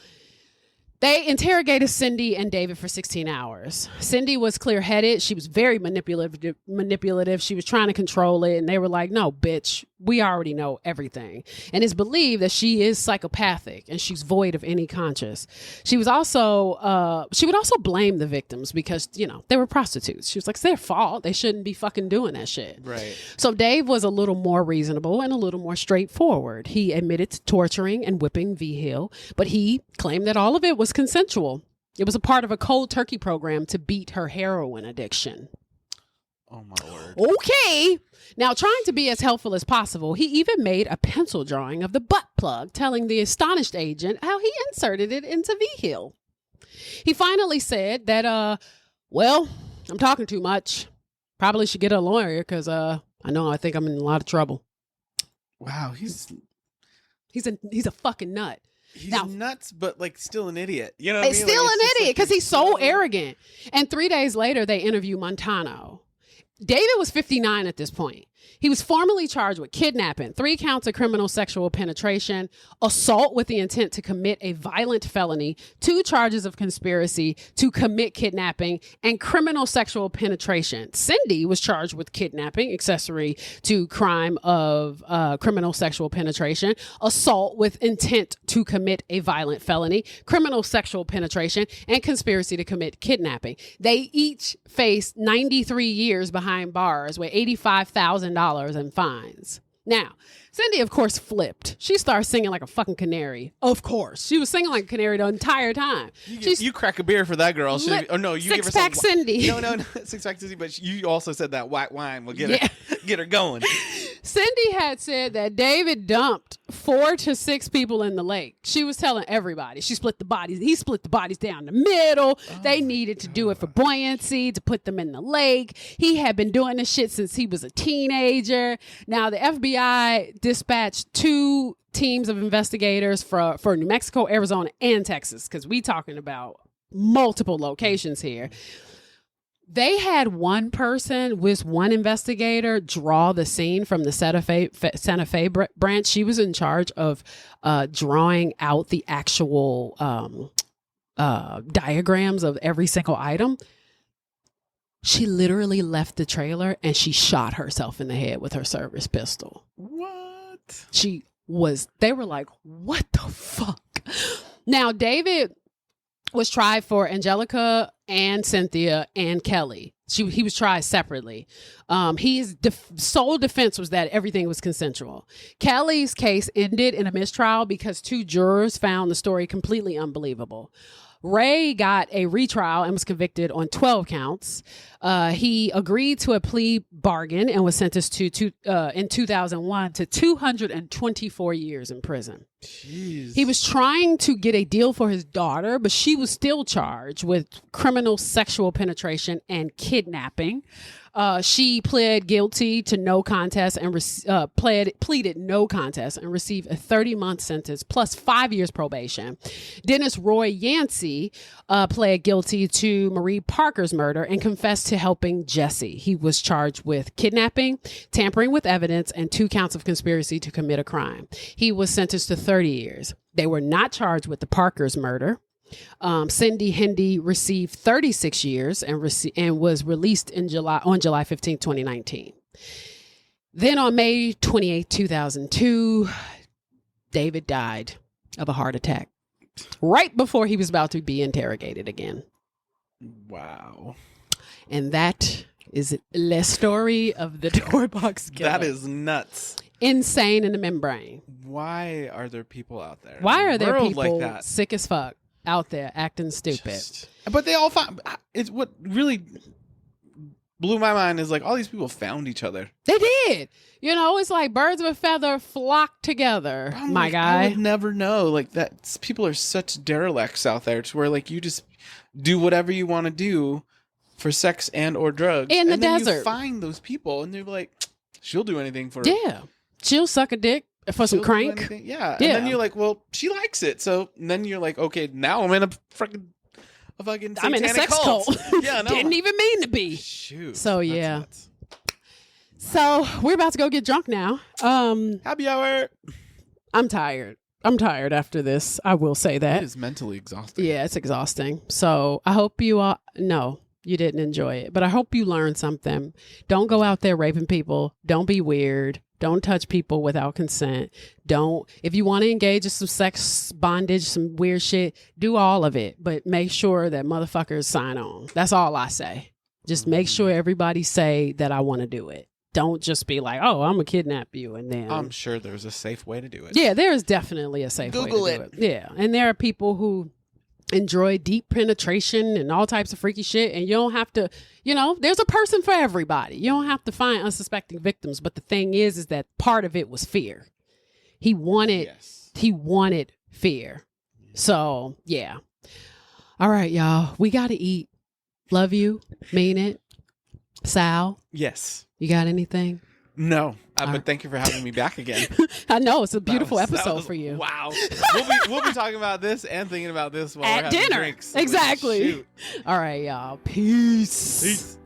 they interrogated Cindy and David for 16 hours. Cindy was clear-headed. She was very manipulative. She was trying to control it. And they were no, bitch, we already know everything. And it's believed that she is psychopathic and she's void of any conscience. She was also, she would also blame the victims because, they were prostitutes. She was it's their fault. They shouldn't be fucking doing that shit. Right. So Dave was a little more reasonable and a little more straightforward. He admitted to torturing and whipping V. Hill, but he claimed that all of it was consensual. It was a part of a cold turkey program to beat her heroin addiction. Oh my word. Okay. Now, trying to be as helpful as possible, he even made a pencil drawing of the butt plug, telling the astonished agent how he inserted it into V. Hill. He finally said that, I'm talking too much. Probably should get a lawyer because I think I'm in a lot of trouble. Wow, he's a fucking nut. He's nuts, but still an idiot. You know, what I mean? Still an idiot because he's so arrogant. And 3 days later, they interview Montano. David was 59 at this point. He was formally charged with kidnapping, 3 counts of criminal sexual penetration, assault with the intent to commit a violent felony, 2 charges of conspiracy to commit kidnapping, and criminal sexual penetration. Cindy was charged with kidnapping, accessory to crime of criminal sexual penetration, assault with intent to commit a violent felony, criminal sexual penetration, and conspiracy to commit kidnapping. They each faced 93 years behind bars with $85,000 in fines. Now, Cindy, of course, flipped. She started singing like a fucking canary. Of course. She was singing like a canary the entire time. You crack a beer for that girl. You give her Six-pack Cindy. No, Six-pack Cindy, but you also said that white wine will get her going. Cindy had said that David dumped 4 to 6 people in the lake. She was telling everybody. She split the bodies. He split the bodies down the middle. They needed to do it for buoyancy, to put them in the lake. He had been doing this shit since he was a teenager. Now, the FBI dispatched 2 teams of investigators for New Mexico, Arizona, and Texas, because we talking about multiple locations here. They had one person with one investigator draw the scene from the Santa Fe branch. She was in charge of drawing out the actual diagrams of every single item. She literally left the trailer and she shot herself in the head with her service pistol. What? They were like, what the fuck? Now, David was tried for Angelica and Cynthia and Kelly. He was tried separately. His sole defense was that everything was consensual. Kelly's case ended in a mistrial because 2 jurors found the story completely unbelievable. Ray got a retrial and was convicted on 12 counts. He agreed to a plea bargain and was sentenced in 2001 to 224 years in prison. Jeez. He was trying to get a deal for his daughter, but she was still charged with criminal sexual penetration and kidnapping. She pled guilty to no contest and pleaded no contest and received a 30-month sentence plus 5 years probation. Dennis Roy Yancey pled guilty to Marie Parker's murder and confessed to helping Jesse. He was charged with kidnapping, tampering with evidence, and 2 counts of conspiracy to commit a crime. He was sentenced to 30 years. They were not charged with the Parker's murder. Cindy Hendy received 36 years and was released on July 15, 2019. Then on May 28, 2002, David died of a heart attack right before he was about to be interrogated again. Wow. And that is the story of the Doorbox Killer. That is nuts. Insane in the membrane. Why are there people out there? Why are there world people like that? sick as fuck out there acting stupid? But they all found. It's what really blew my mind is like all these people found each other. They did. You know, it's like birds of a feather flock together, my guy. I would never know. Like that, people are such derelicts out there to where like you just do whatever you want to do for sex and or drugs in the and then desert. You find those people and they're like, she'll do anything for. Yeah, she'll suck a dick for some crank. Yeah, and then you're like, well, she likes it. So then you're like, okay, now I'm in a fucking I'm in a sex cult. Yeah, no. Didn't even mean to be. Shoot. So that's yeah. nuts. So we're about to go get drunk now. Happy hour. I'm tired. I'm tired after this. I will say that. It is mentally exhausting. Yeah, it's exhausting. So I hope you all no, you didn't enjoy it, but I hope you learned something. Don't go out there raping people. Don't be weird. Don't touch people without consent. If you want to engage in some sex bondage, some weird shit, do all of it, but make sure that motherfuckers sign on. That's all I say. Just make sure everybody say that I want to do it. Don't just be like, oh, I'm going to kidnap you. And then I'm sure there's a safe way to do it. Yeah, there is definitely a safe Google way to do it. Yeah. And there are people who enjoy deep penetration and all types of freaky shit. And you don't have to, there's a person for everybody. You don't have to find unsuspecting victims. But the thing is that part of it was fear. He wanted fear. So, yeah. All right, y'all. We got to eat. Love you. Mean it. Sal. Yes. You got anything? No. But thank you for having me back again. I know. It's a beautiful episode for you. Wow. We'll be talking about this and thinking about this while at we're having dinner. drinks. Exactly. Shoot. All right, y'all. Peace.